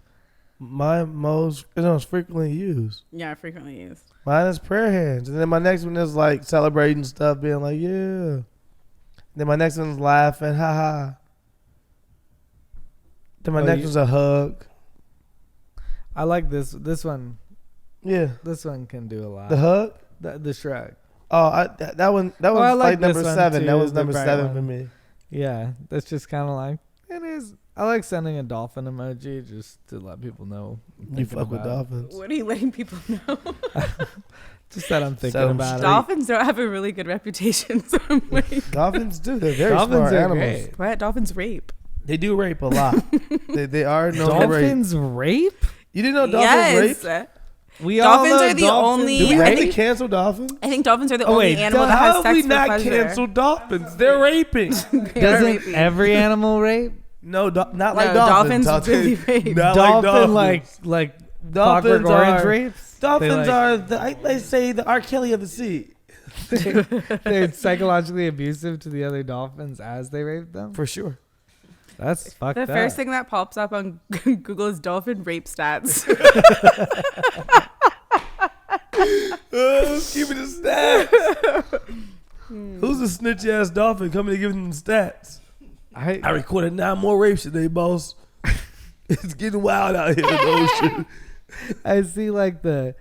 My most frequently used. Yeah, frequently used. Mine is prayer hands. And then my next one is like celebrating stuff, being like, yeah. Then my next one's laughing, haha. Then my next one's a hug. I like this one. Yeah. This one can do a lot. The hug? The shrug. Oh, that one was I like like number this one 7. too, That was the number bright 7 one. for me. Yeah, that's just kind of like it is. I like sending a dolphin emoji just to let people know. I'm You thinking fuck with about it. dolphins. What are you letting people know? Just that I'm thinking Set 'em about straight. it. Dolphins don't have a really good reputation, so I'm like, Dolphins do. They're very Dolphins smart are animals. great. what? Dolphins rape. They do rape a lot. they are known for rape. Dolphins rape? You didn't know dolphins rape? Yes. We Dolphins all know are the dolphins only- Did we I have to think- cancel dolphins? I think dolphins are the Oh, only wait, animal that How has have sex we for not pleasure. canceled dolphins? They're raping. They are Doesn't raping. every animal rape? No, not No, like dolphins. dolphins I'll tell you. really rape. Not Dolphin like dolphins. like Dolphins Clockwork Orange are- rapes? Dolphins They, are, they say, the R. Kelly of the sea. They're psychologically abusive to the other dolphins as they rape them? For sure. That's fucked The up. first thing that pops up on Google is dolphin rape stats. Give me the stats. Who's a snitch ass dolphin coming to give them stats? I recorded 9 more rapes today, boss. It's getting wild out here in the ocean. I see like the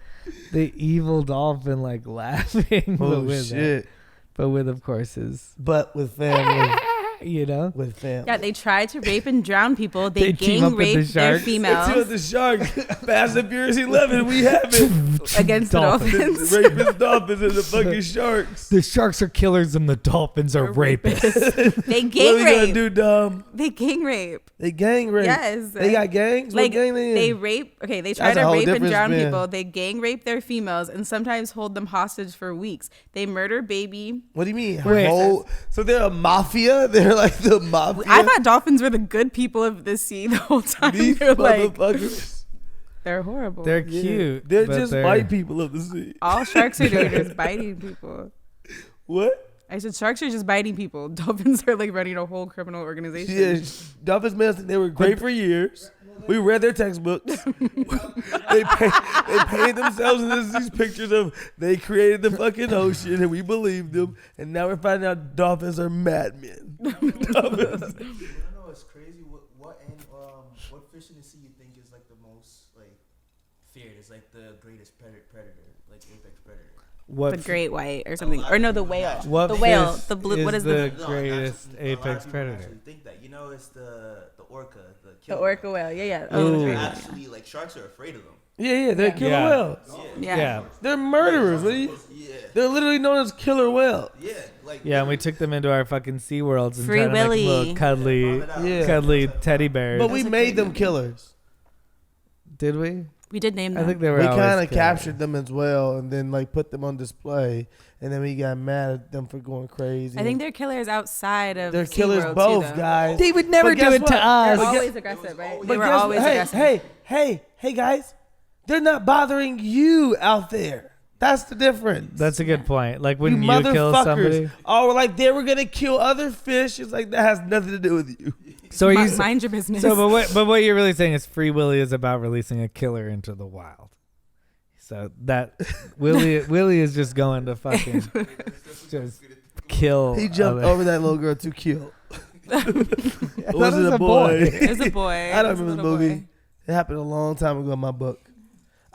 evil dolphin like laughing, Oh, but with shit. but with of course his But with family. you know. With family. Yeah, they try to rape and drown people. They They team up gang with the rape their sharks. females Until the sharks. Fast and Furious 11, we have it. against the Dolphins. dolphins. Rapist dolphins and the fucking sharks. The sharks are killers and the dolphins are rapists. They What gang are we gonna rape. do, dumb? They gang rape. They gang rape. Yes. They got gangs? Like what gang they in? rape. Okay, they try That's a to whole rape and difference, drown man. people. They gang rape their females and sometimes hold them hostage for weeks. They murder baby. What do you mean? Wait. So they're a mafia? They're like the mafia? I thought dolphins were the good people of the sea the whole time. These They're like motherfuckers. they're horrible. They're Yeah. cute. They're but just white people of the sea. All sharks are doing is biting people. What? I said sharks are just biting people. Dolphins are like running a whole criminal organization. Yeah, dolphins made us think they were great for years. We read their textbooks. they painted themselves in these pictures of they created the fucking ocean and we believed them. And now we're finding out dolphins are madmen. Dolphins. I know it's crazy. What fish in the sea you think is like the most like feared? It's like the greatest predator, like apex predator. What The great white or something. Or no, the whale. What The whale. fish The blue. is What is the the greatest actually, a lot of apex people predator? actually think that. You know, it's the orca, the the killer orca whale? Yeah, yeah. Ooh. Oh, the whale. great white. Actually, like sharks are afraid of them. Yeah, they're killer Yeah. whales. Yeah. Yeah. They're murderers. What are you? Yeah, They're literally known as killer whales. yeah, like Yeah, and we took them into our fucking Sea Worlds and Free tried to make them Willy. little cuddly, Yeah. cuddly teddy bears. But we Those are made them crazy. killers. Did we? We did name I them. think they were. We always kind of killers. captured them as well and then like put them on display. And then we got mad at them for going crazy. I think they're killers outside of they're SeaWorld killers too, both, though. guys. They would never But do guess it what? to us. They're But always aggressive, right? They But were guess what? always aggressive. Hey, guys. They're not bothering you out there. That's the difference. That's a good point. Like you when you kill somebody. motherfuckers. Oh, like they were gonna kill other fish. It's like that has nothing to do with you. So are you? Mind your business. So, but what you're really saying is Free Willy is about releasing a killer into the wild. So that Willy is just going to fucking just kill. He jumped other- over that little girl to kill. I Or thought was it it was a a boy? It was a boy. I don't It was a remember the little movie. boy. It happened a long time ago in my book.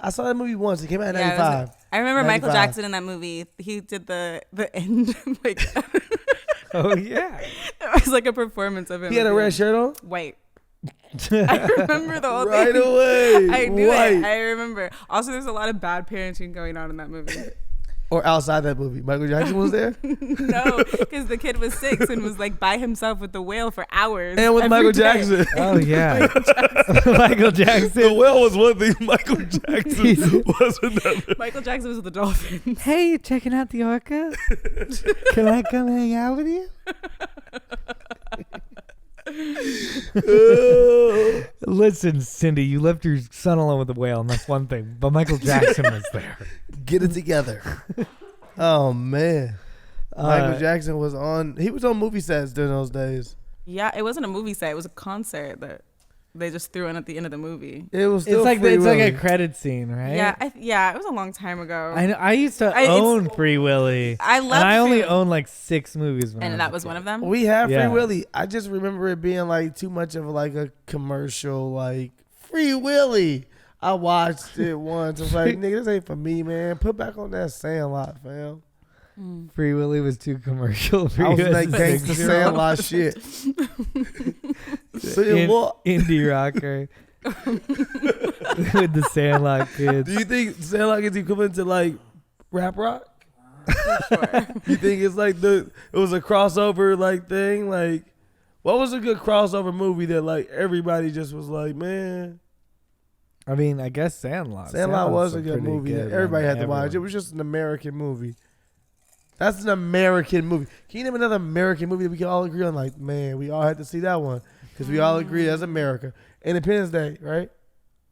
I saw that movie once. It came out in Yeah, it was- 95. I remember Michael 95. Jackson in that movie. He did the end like Oh yeah. it was like a performance of him. He had a red shirt on? White. I remember the whole Right thing. away. I knew White. it. I remember. Also, there's a lot of bad parenting going on in that movie. Or outside that movie, Michael Jackson was there. No, because the kid was 6 and was like by himself with the whale for hours. And with every Michael day. Jackson. Oh yeah, Michael Jackson. The whale was one thing. Michael Jackson was another. Michael Jackson was with the Dolphins. Hey, you checking out the orca? Can I come hang out with you? Listen, Cindy, you left your son alone with the whale, and that's one thing. But Michael Jackson was there. Get it together. Oh man, Michael Jackson was on. He was on movie sets during those days. Yeah, it wasn't a movie set. It was a concert that they just threw in at the end of the movie. It was. Still It's like Free it's like a Willy. credit scene, right? Yeah, it was a long time ago. I know. I used to own Free Willy. I love. And I only Free Willy. owned like 6 movies. When I And that a was kid. one of them. We had Yeah. Free Willy. I just remember it being like too much of like a commercial, like Free Willy. I watched it once. I was like, nigga, this ain't for me, man. Put back on that Sandlot, fam. Free Willy was too commercial. For I was you as like a gangsta 6-year-old. Sandlot shit. Say what? Indie rocker with the Sandlot kids. Do you think Sandlot is equivalent to like rap rock? You think it's like it was a crossover like thing? Like, what was a good crossover movie that like everybody just was like, man? I mean, I guess Sandlot. Sandlot was a Sandlot's good pretty movie good that everybody one. had to watch. It Everyone. was just an American movie. That's an American movie. Can you name another American movie that we can all agree on? Like, man, we all had to see that one because we all agree as America. Independence Day, right?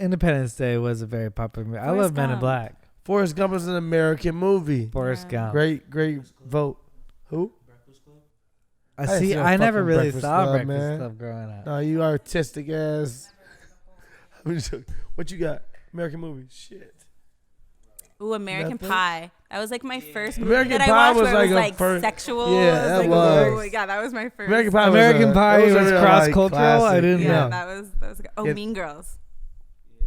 Independence Day was a very popular movie. I Forrest love Men in Gump. Black. Forrest Gump is an American movie. Forrest Yeah. Gump. Great vote. Who? Breakfast Club. I didn't see. see no I never fucking really Breakfast saw Club, Breakfast man. Club growing up. No, you artistic ass. What you got? American movie. Shit. Ooh, American Nothing? Pie. That was like my first movie American that I Pie watched was where it was like a like first- sexual. Yeah, It that like, was. ooh, yeah, that was my first. American Pie. American Pie was a real, cross like, cultural. I classic. didn't Yeah, know. that was good. Oh, Yeah. Mean Girls.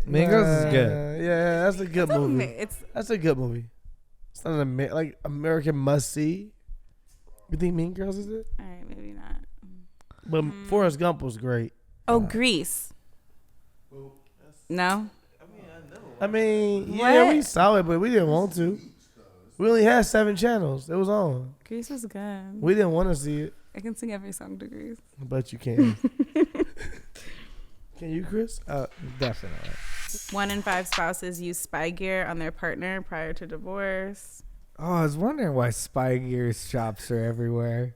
Mean Girls is good. Yeah, that's a good It's movie. It's That's a good movie. It's not an like American must see. You think Mean Girls is it? all right, maybe not. But Forrest Gump was great. Oh, Grease. No. I mean, yeah, What? we saw it, but we didn't want to. We only had 7 channels. It was on. Grease was good. We didn't want to see it, I can sing every song to Grease. but you can. Can you, Chris? Definitely. 1 in 5 spouses use spy gear on their partner prior to divorce. Oh, I was wondering why Spy Gear shops are everywhere.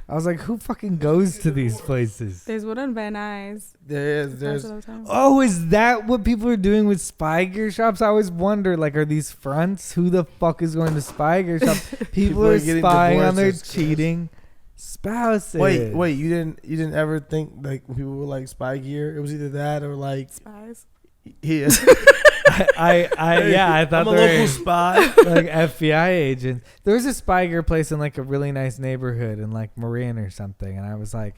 I was like, who fucking goes to these places? There's one on Van Nuys. There's That's what I was talking about. Oh, is that what people are doing with Spy Gear shops? I always wonder, like, are these fronts? Who the fuck is going to Spy Gear shops? People are getting spying on their divorces, Chris. cheating spouses. Wait, you didn't ever think like when people were like spy gear? It was either that or like Spies. yeah. I thought I'm a they local were spy. like FBI agents. There was a Spy Gear place in like a really nice neighborhood in like Marin or something, and I was like,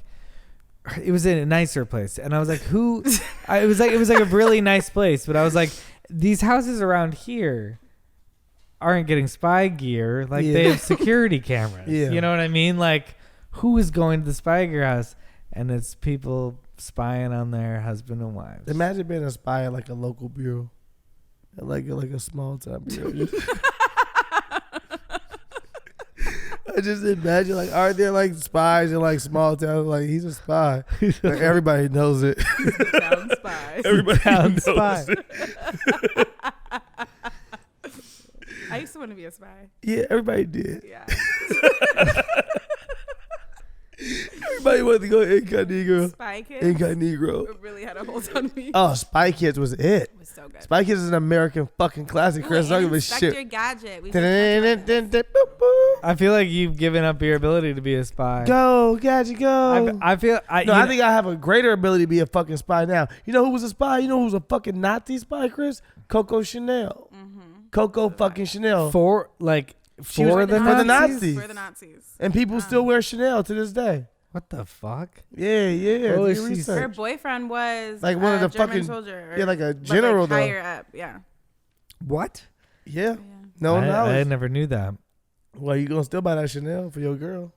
it was in a nicer place, and I was like, who? It was like a really nice place, but I was like, these houses around here aren't getting Spy Gear. Like Yeah. they have security cameras. Yeah. You know what I mean? Like, who is going to the Spy Gear house? And it's people spying on their husband and wives. Imagine being a spy at like a local bureau, like a small time bureau. I just imagine like, are there like spies in like small towns? Like he's a spy. Like, everybody knows it. Town spies. Everybody Town knows spy. it. I used to want to be a spy. Yeah, everybody did. Yeah. Everybody wanted to go incognito. Spy Kids. Incognito. It really had a hold on me. Oh, Spy Kids was it. It was so good. Spy Kids is an American fucking classic. Chris, Ooh, don't and give a Inspector shit. Gadget. We've been talking about this. I feel like you've given up your ability to be a spy. Go, gadget, go. I feel. I think I have a greater ability to be a fucking spy now. You know who was a spy? You know who was a fucking Nazi spy, Chris? Coco Chanel. Coco fucking Chanel. for She was for the for the Nazis. Nazis. For the Nazis. And people still wear Chanel to this day. What the fuck? Yeah. Oh, Do your she's- Her research. boyfriend was Like one of the German fucking- soldier. yeah, like a but, general, though. higher up. Yeah. What? Yeah. No I knowledge. never knew that. Well, you gonna still buy that Chanel for your girl?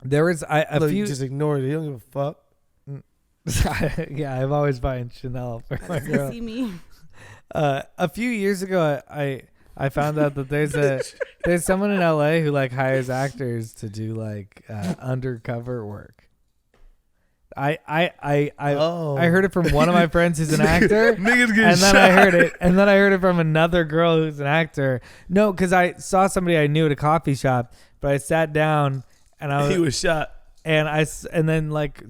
There was a Look, few. you just ignore it. You don't give a fuck. Yeah, I've always buying Chanel for my Does girl. he see me? A few years ago, I I found out that there's someone in LA who like hires actors to do like undercover work. I heard it from one of my friends who's an actor. Niggas get and then shot. I heard it from another girl who's an actor. No, because I saw somebody I knew at a coffee shop, but I sat down and He was shot. and then like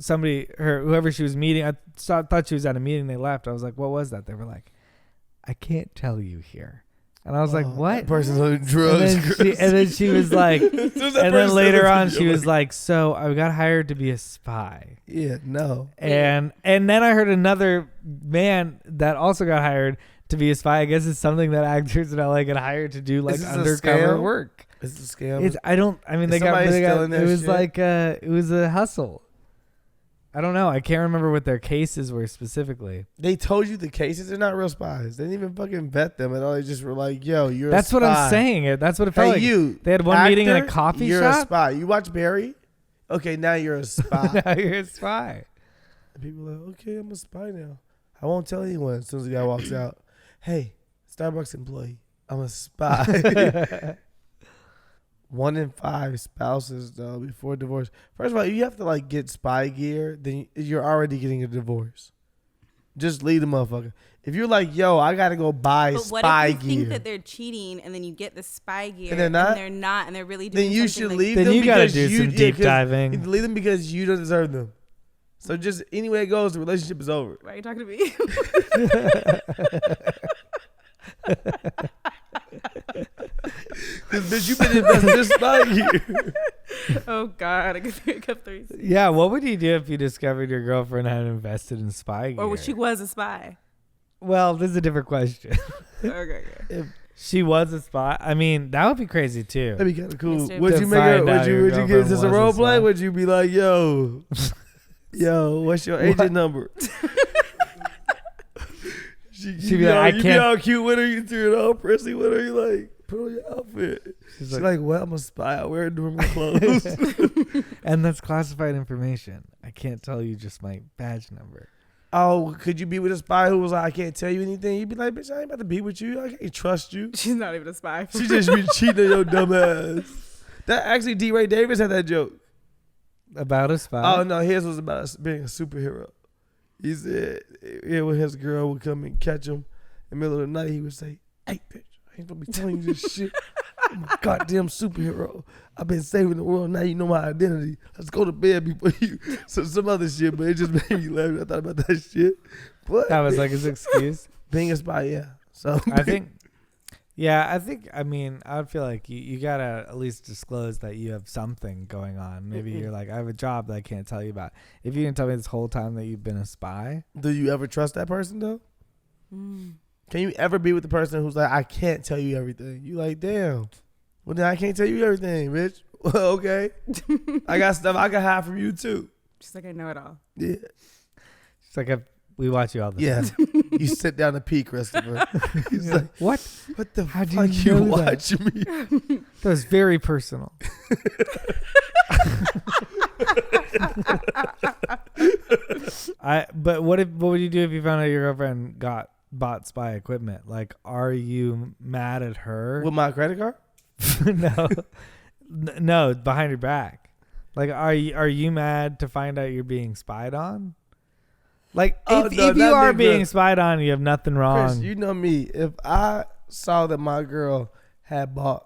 whoever she was meeting, I thought she was at a meeting. They left. I was like, what was that? They were like, I can't tell you here. And I was like, what? That person's on drugs. And then she was like, and then later on she was like, so I got hired to be a spy. Yeah, no. And then I heard another man that also got hired to be a spy. I guess it's something that actors in LA get hired to do, like Is this a undercover scam? work. It's a scam. They got stealing that it was shit? like it was a hustle. I don't know. I can't remember what their cases were specifically. They told you the cases. They're not real spies. They didn't even fucking vet them at all. They just were like, yo, you're That's a spy. what I'm saying. That's what it felt Hey, like. you. They had one meeting in a coffee you're shop. a spy. You watch Barry? Okay, now you're a spy. Now you're a spy. And people are like, okay, I'm a spy now. I won't tell anyone as soon as the guy walks out. Hey, Starbucks employee, I'm a spy. 1 in 5 spouses, though, before divorce. First of all, you have to, like, get spy gear, then you're already getting a divorce. Just leave the motherfucker. If you're like, yo, I got to go buy But what spy if you gear. think that they're cheating and then you get the spy gear And they're not? and they're really doing then you something should like leave Then them you gotta because do you some deep diving. You leave them because you don't deserve them. So just any way it goes, the relationship is over. Why are you talking to me? Because bitch, you been investing in spy gear. Oh God, I kept 3. Yeah, what would you do if you discovered your girlfriend had invested in spy gear? Or she was a spy. Well, this is a different question. Okay. If, She was a spy. I mean, that would be crazy too. that'd be kind of cool. Mr. Would To you make find it? out your Would you get girlfriend this a was a role play? spy. Would you be like, yo, what's your agent number? She'd be like, I you be can't- all cute with her. You threw it all prissy with her. You like, put on your outfit. She's like, well, I'm a spy. I wear normal clothes. And that's classified information. I can't tell you just my badge number. Oh, could you be with a spy who was like, I can't tell you anything? You'd be like, bitch, I ain't about to be with you. I can't trust you. She's not even a spy. She just be cheating on your dumb ass. That actually, D. Ray Davis had that joke. About a spy? Oh, no, his was about being a superhero. He said, yeah, when his girl would come and catch him in the middle of the night, he would say, hey, bitch, I ain't gonna be telling you this shit. I'm a goddamn superhero. I've been saving the world. Now you know my identity. Let's go to bed before you. So some other shit, but it just made me laugh. I thought about that shit. But That was like his excuse. being a spy, yeah. So I mean, I would feel like you gotta at least disclose that you have something going on. Maybe you're like, I have a job that I can't tell you about. If you can tell me this whole time that you've been a spy. do you ever trust that person though? Can you ever be with the person who's like, I can't tell you everything? You like, damn. Well, then I can't tell you everything, bitch. Okay. I got stuff I can hide from you too. She's like, I know it all. Yeah. It's like we watch you all the Yeah. time. You sit down to pee, Christopher. He's Yeah. like, What? what the How do fuck you you know that? watch me? That was very personal. But what would you do if you found out your girlfriend bought spy equipment? Like, are you mad at her? With my credit card? No, behind your back. Like, are you mad to find out you're being spied on? Like, if you are being spied on, you have nothing wrong. Chris, you know me. If I saw that my girl had bought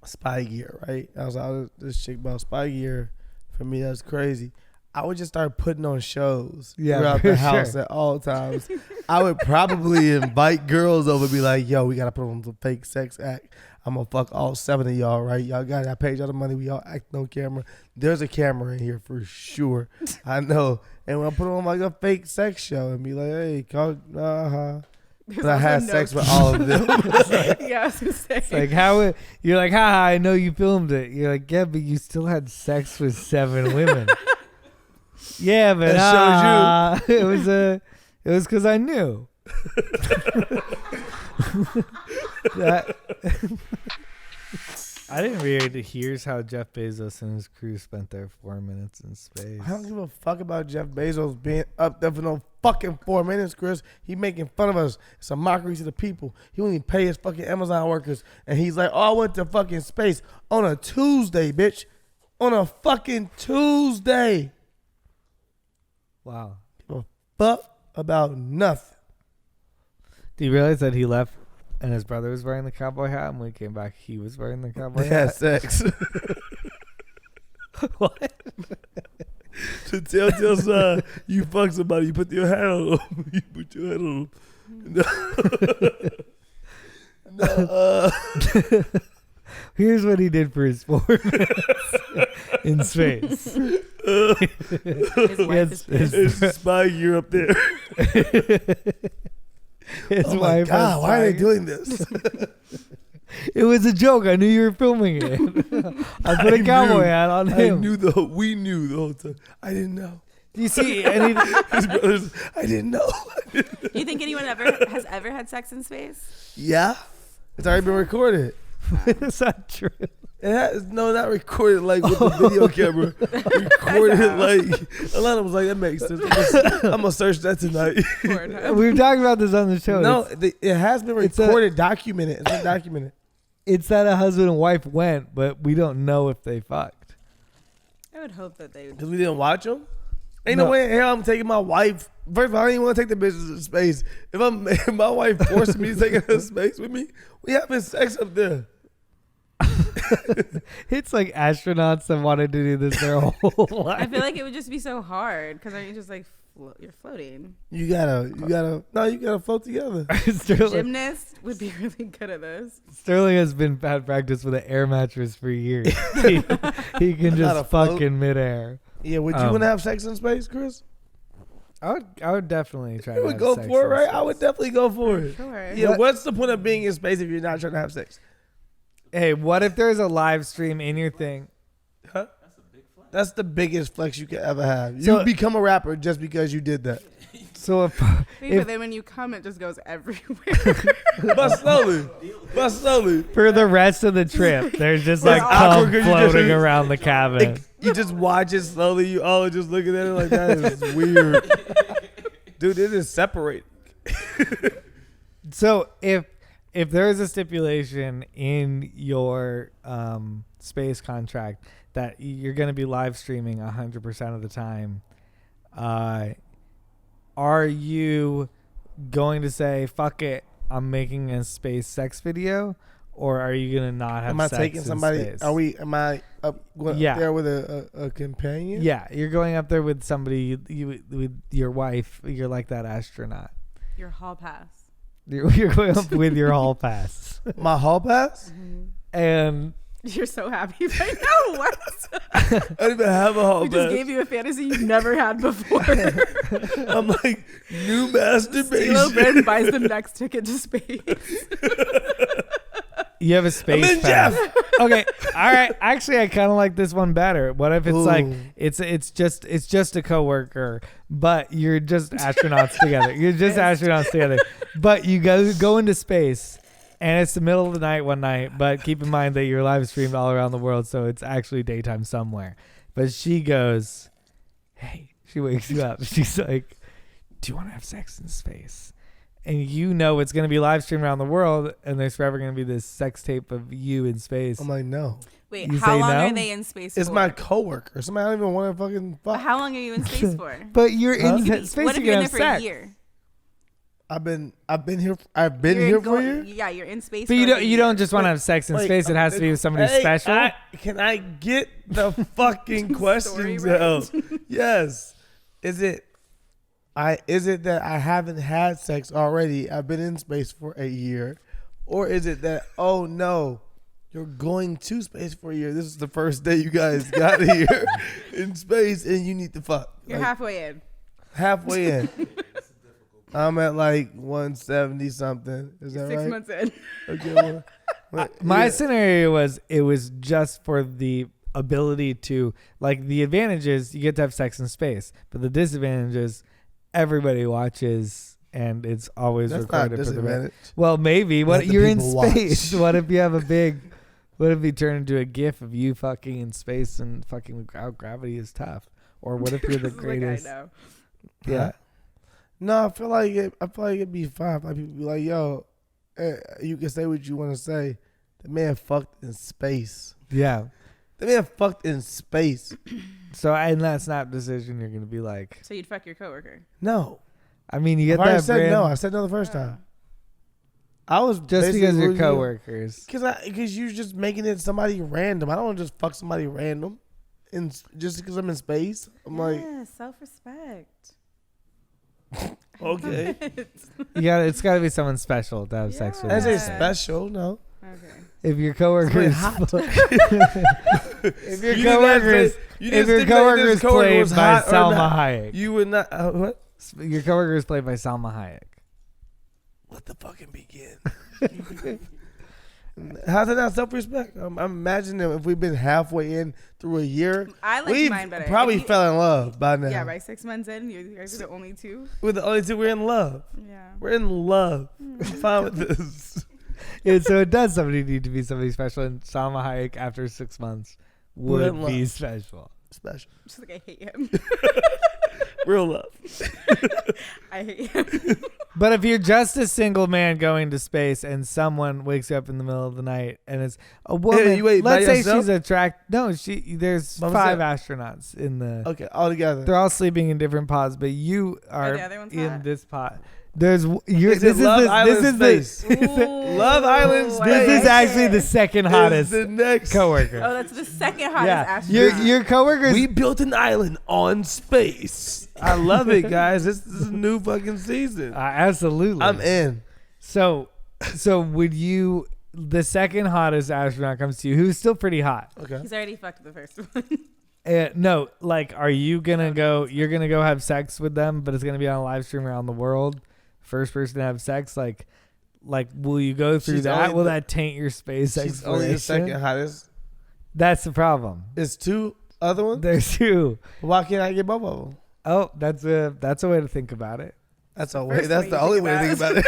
spy gear, right? I was like, this chick bought spy gear. For me, that's crazy. I would just start putting on shows throughout the house at all times. I would probably invite girls over and be like, yo, we got to put on some fake sex act. I'm going to fuck all 7 of y'all, right? Y'all got it. I paid y'all the money. We all act on camera. There's a camera in here for sure. I know. And when I put on like a fake sex show and be like, hey, call, But I had sex with all of them. Yeah, I was gonna say. It's like, how you're like, haha, I know you filmed it. You're like, yeah, but you still had sex with 7 women. Yeah, but That shows it was because I knew. I didn't read. Here's how Jeff Bezos and his crew spent their 4 minutes in space. I don't give a fuck about Jeff Bezos being up there for no fucking 4 minutes, Chris. He making fun of us. It's a mockery to the people. He won't even pay his fucking Amazon workers. And he's like, oh, I went to fucking space on a Tuesday, bitch. On a fucking Tuesday. Wow. Give a fuck about nothing. Do you realize that he left and his brother was wearing the cowboy hat, and when he came back, he was wearing the cowboy They had hat? sex. What? To tell son, you fuck somebody, you put your hat on them. You put your hat on them. No, Here's what he did for his 4 minutes in space. His wife is pissed. it's a spy gear up there. His Oh my wife God, was why are they fine. doing this? It was a joke. I knew you were filming it. I put a cowboy hat on him. We knew the whole time. I didn't know. Do you see any? His brothers, I didn't know. Do you think anyone has ever had sex in space? Yeah, it's already been recorded. It's not true. It has, no, not recorded like with the video camera. Recorded like Alahna was like, that makes sense. I'm gonna search that tonight. We've talked about this on the show. No, it has been it's recorded, documented. It's been documented. It's that a husband and wife went, but we don't know if they fucked. I would hope that they would. Because we didn't watch them. Ain't no No. way in hell I'm taking my wife. First of all, I didn't want to take the bitches to space. If my wife forced me to take her to space with me, we having sex up there. It's like astronauts that wanted to do this their whole life. I feel like it would just be so hard because aren't you just like you're floating? You gotta float together. Gymnast would be really good at this. Sterling has been bad practice with an air mattress for years. he can Not just a fuck float. in midair. Yeah, would you want to have sex in space, Chris? I would definitely try You to would have go sex for it, in right? space. I would definitely go for it. Sure. Yeah, What- what's the point of being in space if you're not trying to have sex? Hey, what if there's a live stream in your thing? Huh? That's the biggest flex you could ever have. So- You become a rapper just because you did that. So if But then when you come, it just goes everywhere. But slowly. But slowly. for the rest of the trip, there's just It's like awkward cum 'cause you just- floating around the cabin. Like, you just watch it slowly. You all are just looking at it like that is weird. Dude, it is separated. So if there is a stipulation in your space contract that you're going to be live streaming 100% of the time, are you going to say, fuck it, I'm making a space sex video? Or are you going to not have Am I sex taking in somebody? space? Am I up Yeah. there with a companion? Yeah, you're going up there with somebody, with your wife. You're like that astronaut. Your hall pass. You're going up with your hall pass. My hall pass? And You're so happy right now. What? I don't even have a hall We pass. just gave you a fantasy you've never had before. I'm like, new Steelo masturbation. Brim buys the next ticket to space. you have a space I'm in pass. Jeff. Okay, all right. Actually, I kind of like this one better. What if it's like Ooh. it's just a coworker, but you're just astronauts together. You're just astronauts together, but you go into space, and it's the middle of the night one night. But keep in mind that you're live streamed all around the world, so it's actually daytime somewhere. But she goes, "Hey," she wakes you up. She's like, "Do you want to have sex in space?" And you know it's going to be live streamed around the world, and there's forever going to be this sex tape of you in space. I'm like, no. Wait, You how say long no? are they in space It's for? my coworker. Somebody I don't even want to fucking fuck. How long are you in space for? But you're Huh? in space. What if you you're can in there have for sex. a year? I've been here. I've been You're here for a going- year. Yeah, you're in space. But for you like don't. a You don't year. just want to have sex in Wait, space. It has to be with somebody Hey, special. can I get the fucking questions right. out? Yes. Is it that I haven't had sex already? I've been in space for a year, or is it that, oh no, you're going to space for a year? This is the first day you guys got here in space, and you need to fuck. You're Like, halfway in. halfway in. I'm at like 170 something. Is that 6 right? months in. Okay. My yeah. scenario was it was just for the ability to like the advantages you get to have sex in space, but the disadvantages everybody watches and it's always That's not a recorded for the disadvantage. Well, maybe. Let What the you're in people watch. space? What if you have a big What if he turned into a gif of you fucking in space and fucking without gravity is tough? Or what if you're the greatest? Like, I know. Yeah. No, I feel like it'd be fine. Like people be like, yo, you can say what you want to say. The man fucked in space. Yeah. The man fucked in space. So in that snap decision, you're gonna be like, So you'd fuck your coworker? No. I mean, you get I already that said brand no. I said no the first time. I was just because you're coworkers. Because you're just making it somebody random. I don't want to just fuck somebody random. And just because I'm in space, I'm like, self-respect. okay. Yeah, it's got to be someone special to have sex with. I say Yeah. special, no. Okay. If your coworkers, hot. if your coworkers, if your coworkers played by Salma Hayek, You would not. What? your coworkers played by Salma Hayek. Let the fucking begin. How's that not self-respect? I'm imagining if we've been halfway in through a year, I like we mine better. probably If you- fell in love by now. Yeah, by 6 months in, you guys are the only two. We're the only two. We're in love. Yeah. We're in love. I'm fine with this. Yeah, so it does somebody need to be somebody special, and Salma Hayek after 6 months We're in would be love. special. Special. Just like I hate him. Real love. I hate him. But if you're just a single man going to space and someone wakes you up in the middle of the night and it's a woman, you wait by let's say yourself? she's attracted. No, there's By 5 myself? astronauts in the. Okay, all together. They're all sleeping in different pods, but you are the other one's in hot? this pod. There's you're, Is this it Love is Island this is the space? Love Island Ooh, space. this is I actually like the it. second Is hottest the next coworker. Oh, that's the second hottest yeah, astronaut. your coworkers. We built an island on space. I love it, guys. This is a new fucking season. Absolutely. I'm in. So would you? The second hottest astronaut comes to you, who's still pretty hot. Okay. He's already fucked the first one. No, like, are you gonna go? You're gonna go have sex with them, but it's gonna be on a live stream around the world. First person to have sex, like, will you go through She's that? only Will the- that taint your space She's only the exploration? second hottest. That's the problem. There's 2 other ones. There's 2. Why can't I get both of them? Oh, that's a way to think about it. That's a First way. That's way the you only think way to think about about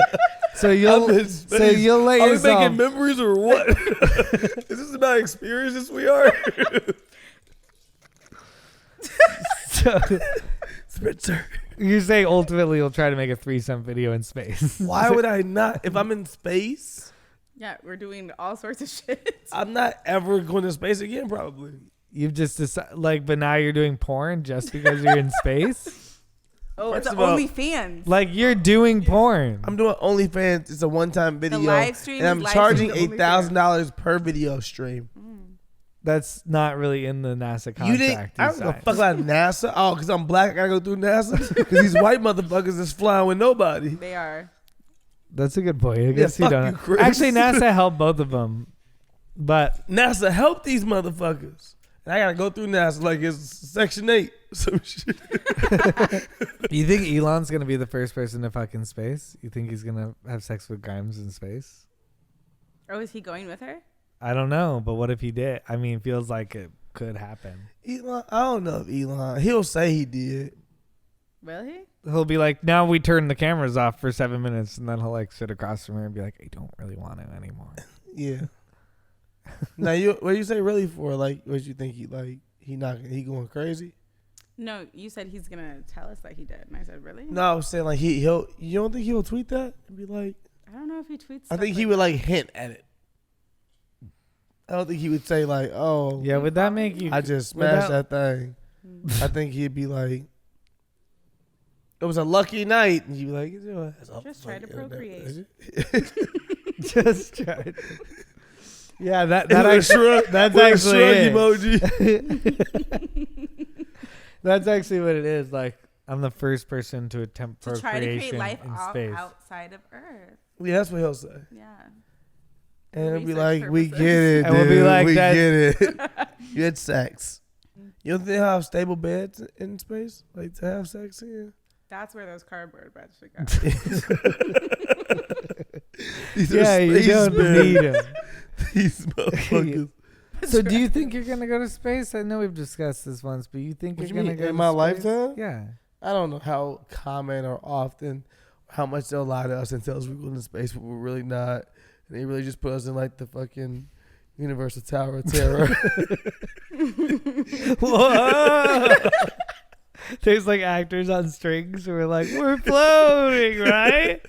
it. So I'm you'll in so space. you'll let Are we yourself. making memories or what? Is this about experiences we are? So Spencer. you're saying ultimately you'll try to make a threesome video in space. Why would I not? If I'm in space, Yeah, we're doing all sorts of shit. I'm not ever going to space again, probably. You've just decided, but now you're doing porn just because you're in space. Oh, First it's of all- OnlyFans. Like, you're doing porn. I'm doing OnlyFans. It's a one-time video. live stream and I'm is live charging stream to $8,000 per video stream. That's not really in the NASA contract. You didn't. I don't give a signed. fuck about NASA. Oh, because I'm black, I gotta go through NASA. Because these white motherfuckers is flying with nobody. They are. That's a good point. I guess you fuck don't. you, Chris. Actually, NASA helped both of them, but NASA help these motherfuckers, and I gotta go through NASA like it's Section 8. Some shit. you think Elon's gonna be the first person to fuck in space? You think he's gonna have sex with Grimes in space? Oh, is he going with her? I don't know, but what if he did? I mean, it feels like it could happen. Elon, I don't know if Elon. He'll say he did. Will he? He'll be like, now we turn the cameras off for 7 minutes, and then he'll like sit across from her and be like, I don't really want it anymore. Yeah. Now what you say really for? Like, what you think he going crazy? No, you said he's gonna tell us that he did, and I said, really? No, I was saying like he'll. You don't think he'll tweet that and be like? I don't know if he tweets. I stuff think he like would like hint at it. I don't think he would say like, "Oh, Yeah, would that make you? I just smashed without- that thing." that. I think he'd be like, "It was a lucky night," and you'd be like, Just try to procreate. Just try. Yeah, that With a actually, shrug, that's with a actually shrug it. emoji. That's actually what it is. Like, I'm the first person to attempt To try to create procreation life in space. outside of Earth. Yeah, that's what he'll say. Yeah. And it'll be Research like, "We purposes. get it, And we'll dude. be like, we that- get it. You had sex. You don't think they'll have stable beds in space, like to have sex in?" That's where those cardboard beds should go. These are Yeah, you space don't beds. need him. These motherfuckers. So, do you think you're gonna go to space? I know we've discussed this once, but you think What you're you gonna mean, go in to my space? lifetime? Yeah. I don't know how common or often, how much they'll lie to us and tell us we're going to space, but we're really not. And they really just put us in like the fucking Universal Tower of Terror. Whoa. There's like actors on strings who are like, we're floating, right?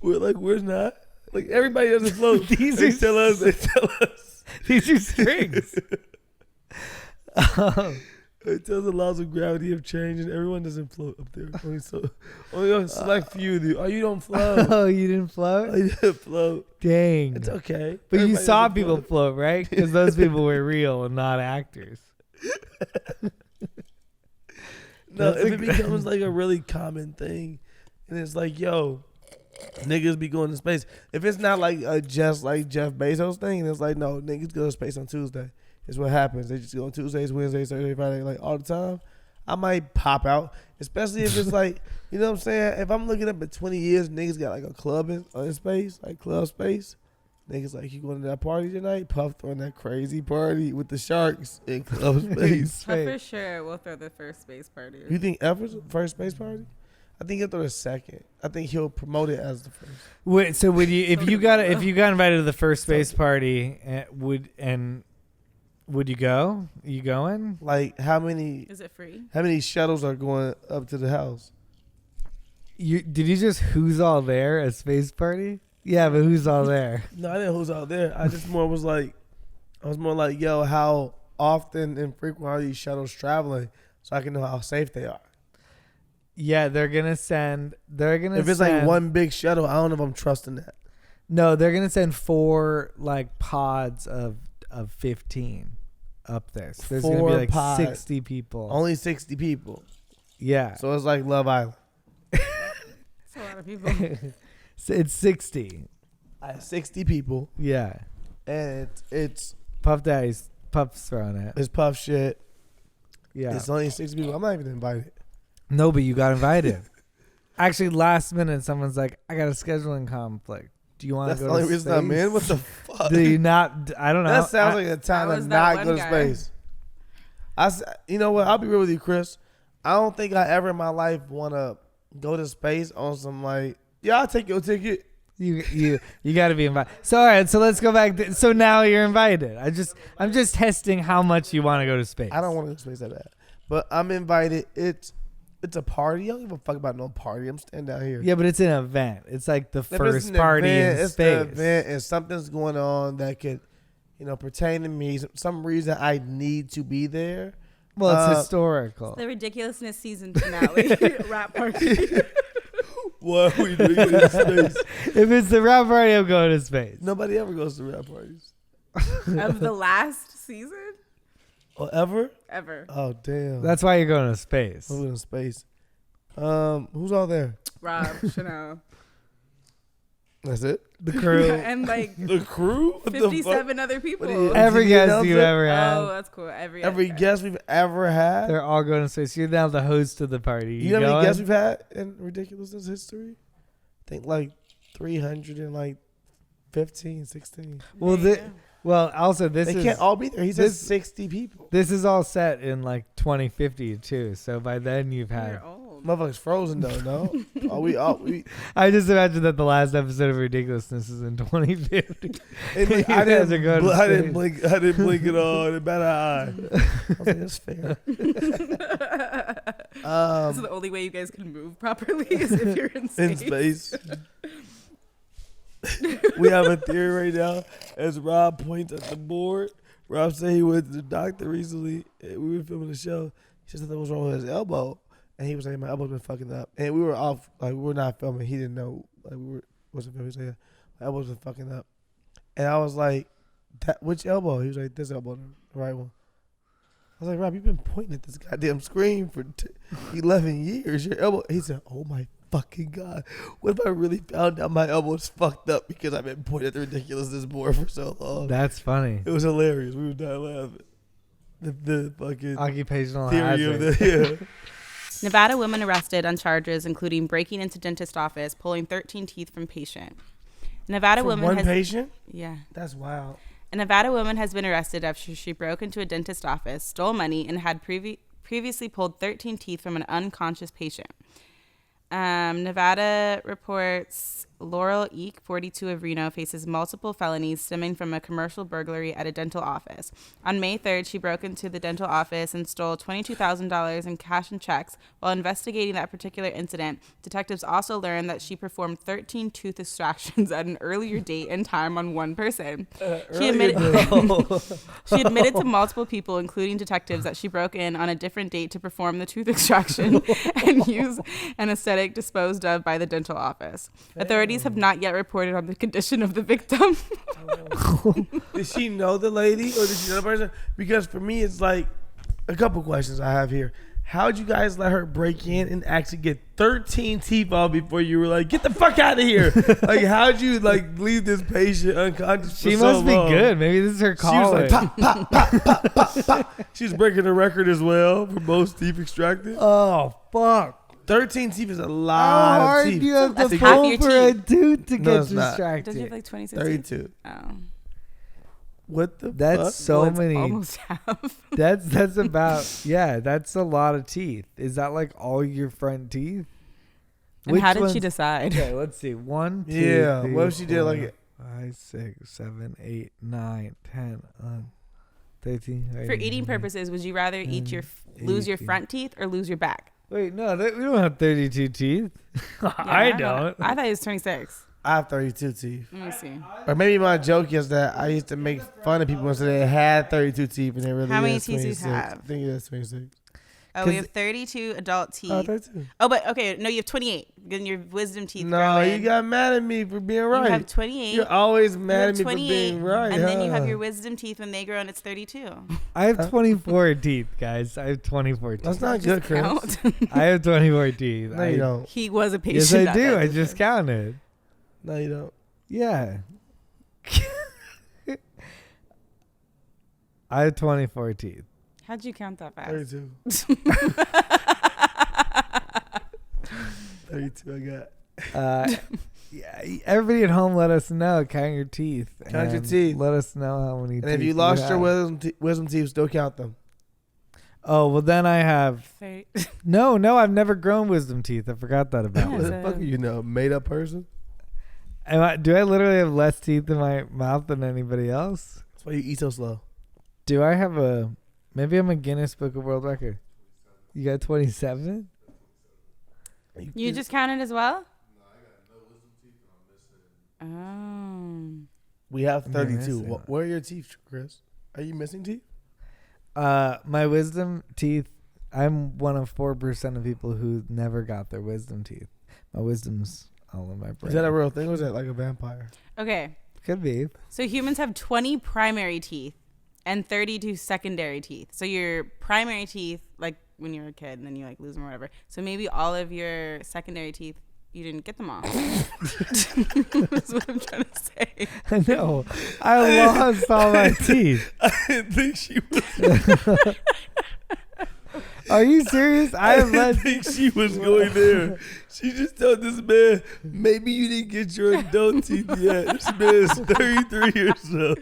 We're like, we're not. Like everybody doesn't float. They tell us. These are strings. It tells the laws of gravity have changed and everyone doesn't float up there. Only a select few do. Oh, you don't float. Oh, you didn't float? Oh, you didn't float. Dang. It's okay. But Everybody you saw doesn't people float, right? Because those people were real and not actors. No, if it becomes like a really common thing, and it's like, yo, niggas be going to space. If it's not like just like Jeff Bezos thing, it's like, no, niggas go to space on Tuesday. Is what happens. They just go on Tuesdays, Wednesdays, Thursdays, Friday, like all the time. I might pop out, especially if it's like, you know what I'm saying? If I'm looking up at 20 years, niggas got like a club in space, like club space. Niggas like, you going to that party tonight? Puff throwing that crazy party with the sharks in club space. I for sure will throw the first space party. You think Ever's first space party? I think he'll throw the second. I think he'll promote it as the first. Wait, so would you, if you got invited to the first space party, would you go? You going? Like how many? Is it free? How many shuttles are going up to the house? Did you just who's all there at space party? Yeah, but who's all there? No, I didn't. Who's out there? I just more was like, I was more like, yo, how often and frequent are these shuttles traveling, so I can know how safe they are. Yeah, they're gonna send. If it's like one big shuttle, I don't know if I'm trusting that. No, they're gonna send 4 like pods of 15 up there. So there's gonna be like pods. 60 people. Only 60 people. Yeah. So it's like Love Island. That's a lot of people. So it's 60. I have 60 people, Yeah. and it's Puff Daddy's Puff's throwing it. it's Puff shit. Yeah. It's only 60 people. I'm not even invited. No, but you got invited. Actually, last minute, someone's like, I got a scheduling conflict. Do you want That's to the go only to reason space? I'm in. What the fuck? Do you not? I don't know. That sounds like a time How to was that not one go to guy? space. You know what? I'll be real with you, Chris. I don't think I ever in my life want to go to space on some like, yeah, I'll take your ticket. You got to be invited. So all right, so let's go back. So now you're invited. I'm just testing how much you want to go to space. I don't want to go to space that bad, but I'm invited. It's a party. I don't give a fuck about no party. I'm standing down here. Yeah, but it's an event. It's like the If it's first an party event, in it's space. the event, and something's going on that could, pertain to me. Some reason I need to be there. Well, it's historical. The ridiculousness season finale rap party. What are we doing in space? If it's the rap party, I'm going to space. Nobody ever goes to rap parties. Of the last season Or ever? ever. Oh damn. That's why you're going to space. I'm in space. Who's all there? Rob, Chanel. That's it. The crew. And like The crew? What the fuck? 57 other people. What do you- Every TV guest you announcer? ever had. Oh, that's cool. Every guest we've ever had. They're all going to space. You're now the host of the party. You know how many going? guests we've had in ridiculousness history? I think like 315, 16. Well, also this They is can't all be there. He says this- 60 people. this is all set in like 2050 too. So by then you've had. You're old. Motherfuckers frozen though, no? we I just imagine that the last episode of Ridiculousness is in 2050. and like, You I guys are going to I didn't space. blink at all. It about an eye. I was like, that's fair. This is the only way you guys can move properly is if you're in space. In space. We have a theory right now as Rob points at the board. Rob said he went to the doctor recently. And we were filming the show. He said something was wrong with his elbow. And he was saying, my elbow's been fucking up. And we were off, like, we were not filming. He didn't know, like, wasn't filming. He said, my elbow's been fucking up. And I was like, which elbow? He was like, this elbow, the right one. I was like, Rob, you've been pointing at this goddamn screen for 11 years. Your elbow. He said, oh my fucking God. What if I really found out my elbow's fucked up because I've been pointing at the ridiculousness board for so long? That's funny. It was hilarious. We were dying laughing. The fucking Occupational theory hazard. of the, yeah. Nevada woman arrested on charges including breaking into dentist office, pulling 13 teeth from patient. A Nevada For woman one has patient? yeah. That's wild. A Nevada woman has been arrested after she broke into a dentist office, stole money, and had previously pulled 13 teeth from an unconscious patient. Nevada reports Laurel Eek, 42 of Reno, faces multiple felonies stemming from a commercial burglary at a dental office. On May 3rd, she broke into the dental office and stole $22,000 in cash and checks. While investigating that particular incident, detectives also learned that she performed 13 tooth extractions at an earlier date and time on one person. She admitted to multiple people, including detectives, that she broke in on a different date to perform the tooth extraction and use an aesthetic disposed of by the dental office. Authorities have not yet reported on the condition of the victim. Did she know the lady or did she know the person? Because for me, it's like a couple questions I have here. How'd you guys let her break in and actually get 13 teeth off before you were like, get the fuck out of here? Like, how'd you like leave this patient unconscious? She for must so be long? good. Maybe this is her She was calling. like pop, pop, pop, pop, pop, pop. She was breaking the record as well for most teeth extracted. Oh, fuck. 13 teeth is a How lot hard of teeth. do you have to That's half pull your for a teeth. tooth to No, get it's not. distracted? Does she have like 26 teeth? 32. Oh. What the That's fuck? so Well, it's many. almost half. That's about, yeah, that's a lot of teeth. Is that like all your front teeth? And Which how did she ones- decide? Okay, let's see. 1, 2, Yeah, 3, what if she did like 5, 6, 7, 8, 9, 10, 13. For eating purposes, would you rather eat lose your 18. front teeth or lose your back? Wait, no, we don't have 32 teeth. I don't. I thought it was 26. I have 32 teeth. Let me see. Or maybe my joke is that I used to make fun of people when they had 32 teeth and they really How many is teeth do you 26. have? I think it's 26. Oh, we 'Cause- have 32 adult teeth. Oh, 32. Oh, but okay, no, you have 28. Then your wisdom teeth No, grow you in. got mad at me for being You right. have 28. You're always You mad have at me for 28, being right. and then you have huh? your wisdom teeth when they grow, and it's 32. I have 24 teeth, guys. I have 24 teeth. That's not good, Chris. Count. I have 24 teeth. No, you don't. He was a patient. Yes, I at do. that I time. just counted. No, you don't. Yeah. I have 24 teeth. How'd you count that fast? 32. 32 I got. Yeah, everybody at home, let us know. Count your teeth. Count your and teeth. Let us know how many teeth. And if you lost your have. wisdom teeth, still count them. Oh, well, then I have. Thirty- No, I've never grown wisdom teeth. I forgot that about Yeah, What me. the fuck are you know? Made up person? Do I literally have less teeth in my mouth than anybody else? That's why you eat so slow. Do I have a. Maybe I'm a Guinness Book of World Record. You got 27? You just counted as well? Oh. We have You're 32. missing one. Where are your teeth, Chris? Are you missing teeth? My wisdom teeth. I'm one of 4% of people who never got their wisdom teeth. My wisdom's all in my brain. Is that a real thing or is that like a vampire? Okay. Could be. So humans have 20 primary teeth and 32 secondary teeth. So your primary teeth, like when you're a kid and then you like lose them or whatever. So maybe all of your secondary teeth, you didn't get them all. That's what I'm trying to say. I know. I lost all my teeth. I didn't think she was. Are you serious? I have didn't less. think she was going there. She just told this man, maybe you didn't get your adult teeth yet. This man's 33 years old.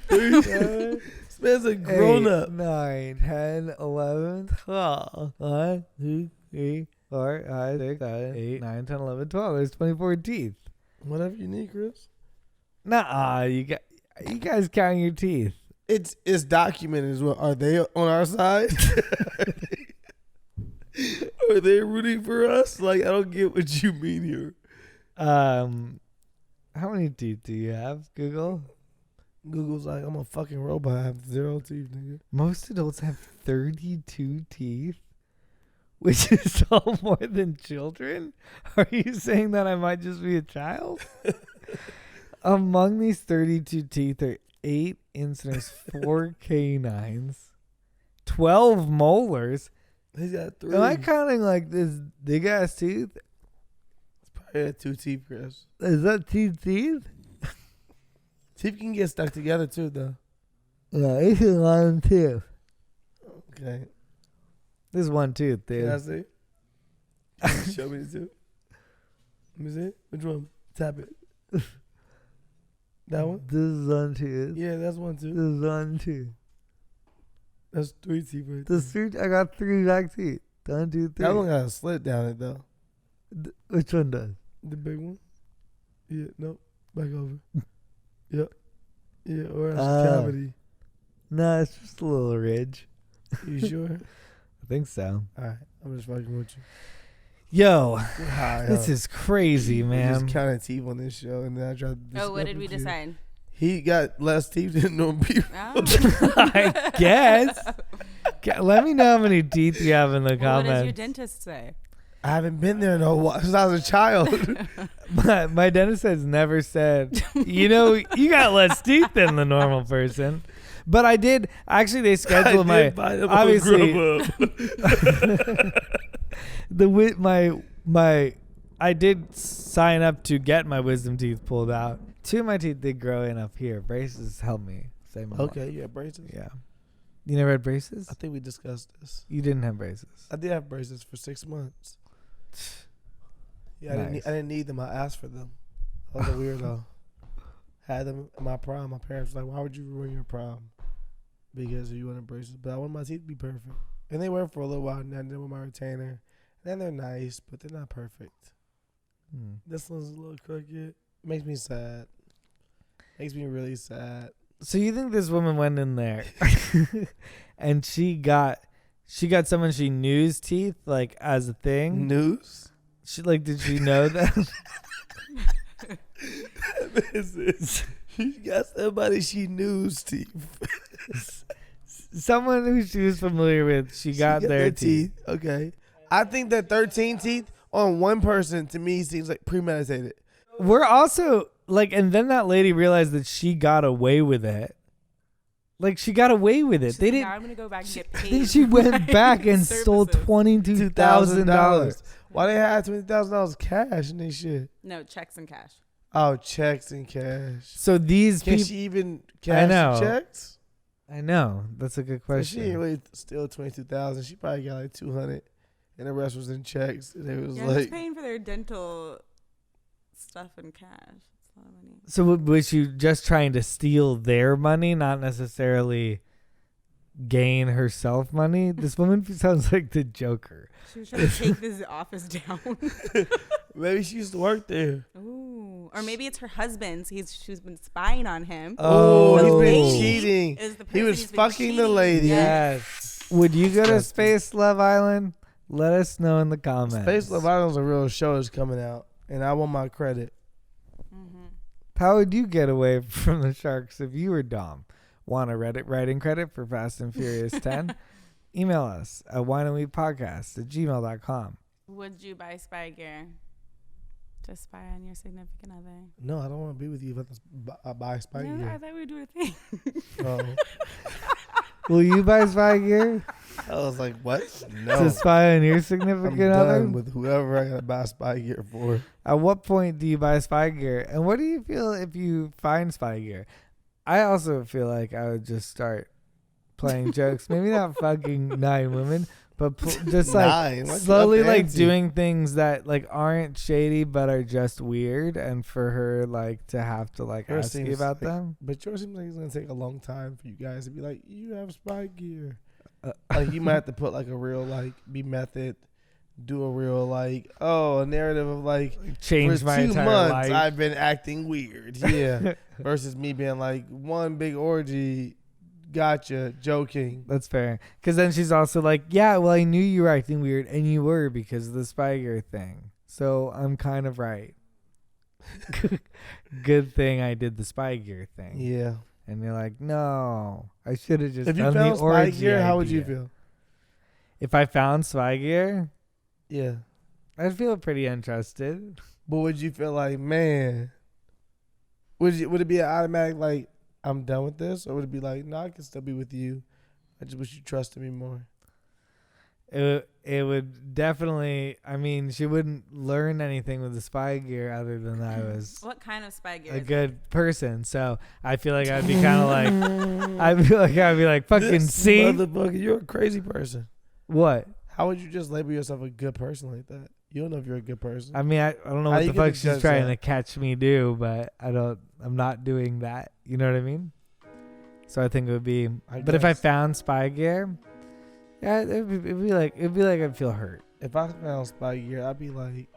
37. This man's a grown up. 9, 10, 11, 12. 1, 2, 3, 4, 5, 6, 7, 8, 9, 10, 11, 12. There's 24 teeth. Whatever you need, Chris. Nah, you guys count your teeth. It's documented as well. Are they on our side? Are they rooting for us? Like, I don't get what you mean here. How many teeth do you have, Google? Google's like, I'm a fucking robot. I have 0 teeth, nigga. Most adults have 32 teeth, which is all more than children. Are you saying that I might just be a child? Among these 32 teeth are 8 incisors, 4 canines, 12 molars. He's got 3. Am I counting like this big ass tooth? It's probably had 2 teeth, Chris. Is that 2 teeth? Teeth can get stuck together too, though. No, it's a long tooth. Okay. This is 1 tooth, dude. Can I see? Can you show me the tooth. Let me see. Which one? Tap it. That one? This is 1 tooth. Yeah, that's 1 too. This is 1 tooth. That's 3 teeth right there. This tooth, I got 3 back teeth. 1, 2, 3. That one got a slit down it, though. Which one does? The big one. Yeah, nope. Back over. Yep. Yeah, or else cavity. No, it's just a little ridge. You sure? I think so. All right, I'm just fucking with you. Yo, Hi, this is crazy, We man. just counted teeth on this show, and then I tried to. Oh, what did we decide? He got less teeth than normal people. Oh. I guess. Let me know how many teeth you have in the Well, what does your comments. dentist say? I haven't been there in a while since I was a child. My dentist has never said, you know, you got less teeth than the normal person. But I did. Actually, they scheduled my. Obviously. I did sign up to get my wisdom teeth pulled out. 2 of my teeth did grow in up here. Braces helped me save my Okay, you have braces? Yeah. You never had braces? I think we discussed this. You didn't have braces. I did have braces for 6 months. Yeah, Nice. I didn't need them. I asked for them. I was a weirdo. Had them in my prom. My parents were like, why would you ruin your prom? Because you wanted braces. But I want my teeth to be perfect. And they were for a little while. And then with my retainer. And then they're nice, but they're not perfect. This one's a little crooked. Makes me sad. Makes me really sad. So you think this woman went in there and she got someone she knew's teeth like as a thing? News? Did she know that? She got somebody she knew's teeth. Someone who she was familiar with, she got their teeth. Okay. I think that 13 teeth on one person to me seems like premeditated. We're also and then that lady realized that she got away with it. Like she got away with it. She's They like, didn't. Now I'm gonna go back and get paid. Then she went back and stole $22,000. Why they had $20,000 cash in this shit? No, checks and cash. Oh, checks and cash. So these Can people. she even cash know. checks? I know. That's a good So question. she didn't really steal 22,000. She probably got like 200, and the rest was in checks. And it was Yeah, like, just paying for their dental stuff in cash. It's a lot of money. So was you just trying to steal their money, not necessarily gain herself money? This woman sounds like the Joker. She was trying to take this office down. maybe she used to work there. Ooh. Or maybe it's her husband's. She's been spying on him. Oh, The he's been lady cheating. is the He person was he's been fucking the cheating. lady. Yes. Would you go to Disgusting. Space Love Island? Let us know in the comments. Space Love Island's a real show is coming out, and I want my credit. Mm-hmm. How would you get away from the sharks if you were Dom? Want a Reddit writing credit for Fast and Furious 10? Email us at wineandweedpodcast@gmail.com. Would you buy spy gear to spy on your significant other? No, I don't want to be with you if I buy spy No, I gear. thought we were doing a thing. Oh. Will you buy spy gear I was like, what? No. to spy on your I'm significant other? done with whoever I gotta buy spy gear for. At what point do you buy spy gear? And what do you feel if you find spy gear? I also feel like I would just start playing jokes. Maybe not fucking 9 women, but just like 9? What's slowly up, like Nancy? doing things that like aren't shady but are just weird, and for her like to have to like Yours ask you seems about like- them. But yours seems like it's gonna take a long time for you guys to be like, you have spy gear. Like you might have to put like a real like be method, do a real like a narrative of like Change for my 2 entire months life. I've been acting weird. Yeah. Versus me being like one big orgy, gotcha, joking. That's fair. Because then she's also like, yeah, well, I knew you were acting weird, and you were because of the spy gear thing. So I'm kind of right. Good thing I did the spy gear thing. Yeah. And you're like, no, I should have just If you done found the spy orgy gear, how would you idea. feel? If I found spy gear, Yeah. I'd feel pretty interested. But would you feel like, man, would it be an automatic like I'm done with this, or would it be like, no, I can still be with you. I just wish you trusted me more. It would definitely. I mean, she wouldn't learn anything with the spy gear other than I was What kind of spy gear? a is it? good person. So I feel like I'd be kind of like, I feel like I'd be like, fucking This see motherfucker, you're a crazy person. what? How would you just label yourself a good person like that? You don't know if you're a good person. I mean, I don't know How what you the gonna fuck she's judge trying that? to catch me do, but I'm not doing that. You know what I mean? So I think it would be. But if I guess. found spy gear, yeah, it'd be like I'd feel hurt. If I found spy gear, I'd be like,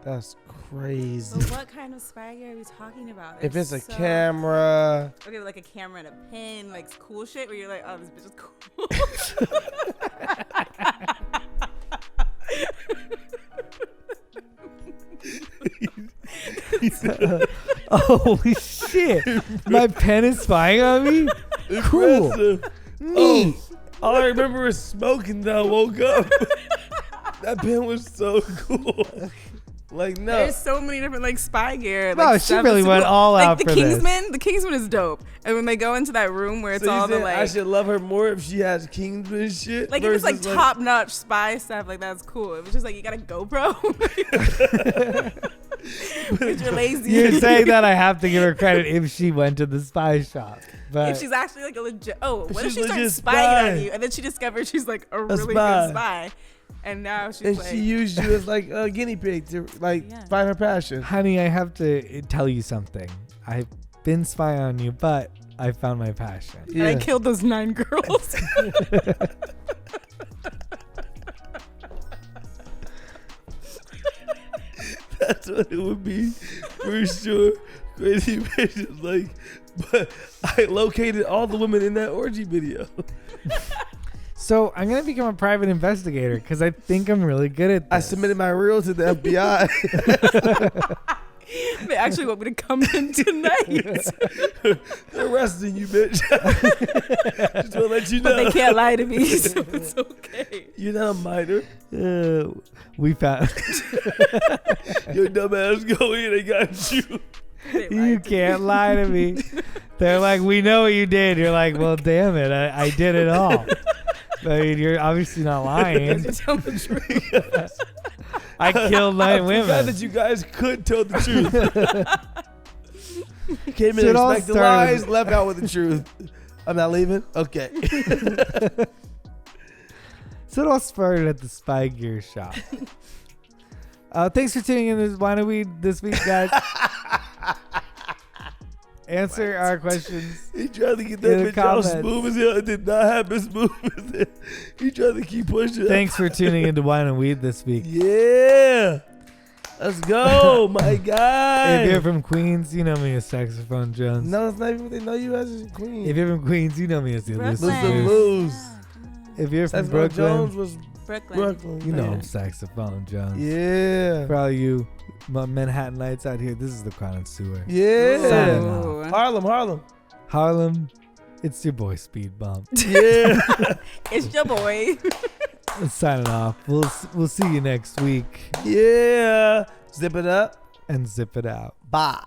That's crazy. But what kind of spy gear are we talking about? If it's a So- camera, Okay, like a camera and a pin, like cool shit where you're like, oh, this bitch is cool. Holy shit! My pen is spying on me. Cool. impressive. Neat. All I remember is smoking that I woke up. That pen was so cool. Like, no. There's so many different like spy gear. No, Like, she stuff really that's went cool. all like out the for this. Kingsman. The Kingsman is dope. And when they go into that room where it's So you all the saying I like, should love her more if she has Kingsman shit? like if it's like versus, top notch spy stuff, like that's cool. If it's just like you got a GoPro, because you're lazy. You're saying that I have to give her credit if she went to the spy shop, but if she's actually like a legit. Oh, what if she's she starts legit spying spy. on you, and then she discovers she's like a really spy. good spy, and now she's And like, she used you as like a guinea pig to like Yeah. find her passion. honey, I have to tell you something. I've been spying on you, but I found my passion. and I killed those 9 girls. That's what it would be for sure. Crazy bitches like, but I located all the women in that orgy video. So I'm gonna become a private investigator because I think I'm really good at this. I submitted my reel to the FBI. They actually want me to come in tonight, They're arresting you, bitch. Just wanna let you know. but they can't lie to me, so it's okay. You're not a minor. We found. Your dumb ass go in, they got you. They You lied to can't me. lie to me. They're like, we know what you did. You're like, well, damn it, I did it all. I mean, you're obviously not lying. You tell the truth. I killed 9 I forgot women. that you guys could tell the truth. Came in So it all expecting started- lies, left out with the truth. I'm not leaving? Okay. So it all started at the spy gear shop. Thanks for tuning in to Wine and Weed this week, guys. Answer our questions. He tried to get In that the bitch all comments. smooth as hell. It did not happen smooth as hell. He tried to keep pushing. Thanks for tuning into Wine and Weed this week. Yeah. Let's go, my guy. If you're from Queens, you know me as Saxophone Jones. No, it's not even what they know you as a queen. If you're from Queens, you know me as the Brooklyn. Elusive Listen, Moose. lose. If you're from Saxophone Brooklyn, Jones was Brooklyn. Brooklyn. you know man. I'm Saxophone Jones. Yeah. For all you Manhattanites out here, this is the Crown and Sewer. Yeah. Signing Ooh. Harlem. Harlem, it's your boy Speed Bump. Yeah. It's your boy. Signing off. We'll see you next week Yeah. Zip it up. and zip it out. Bye.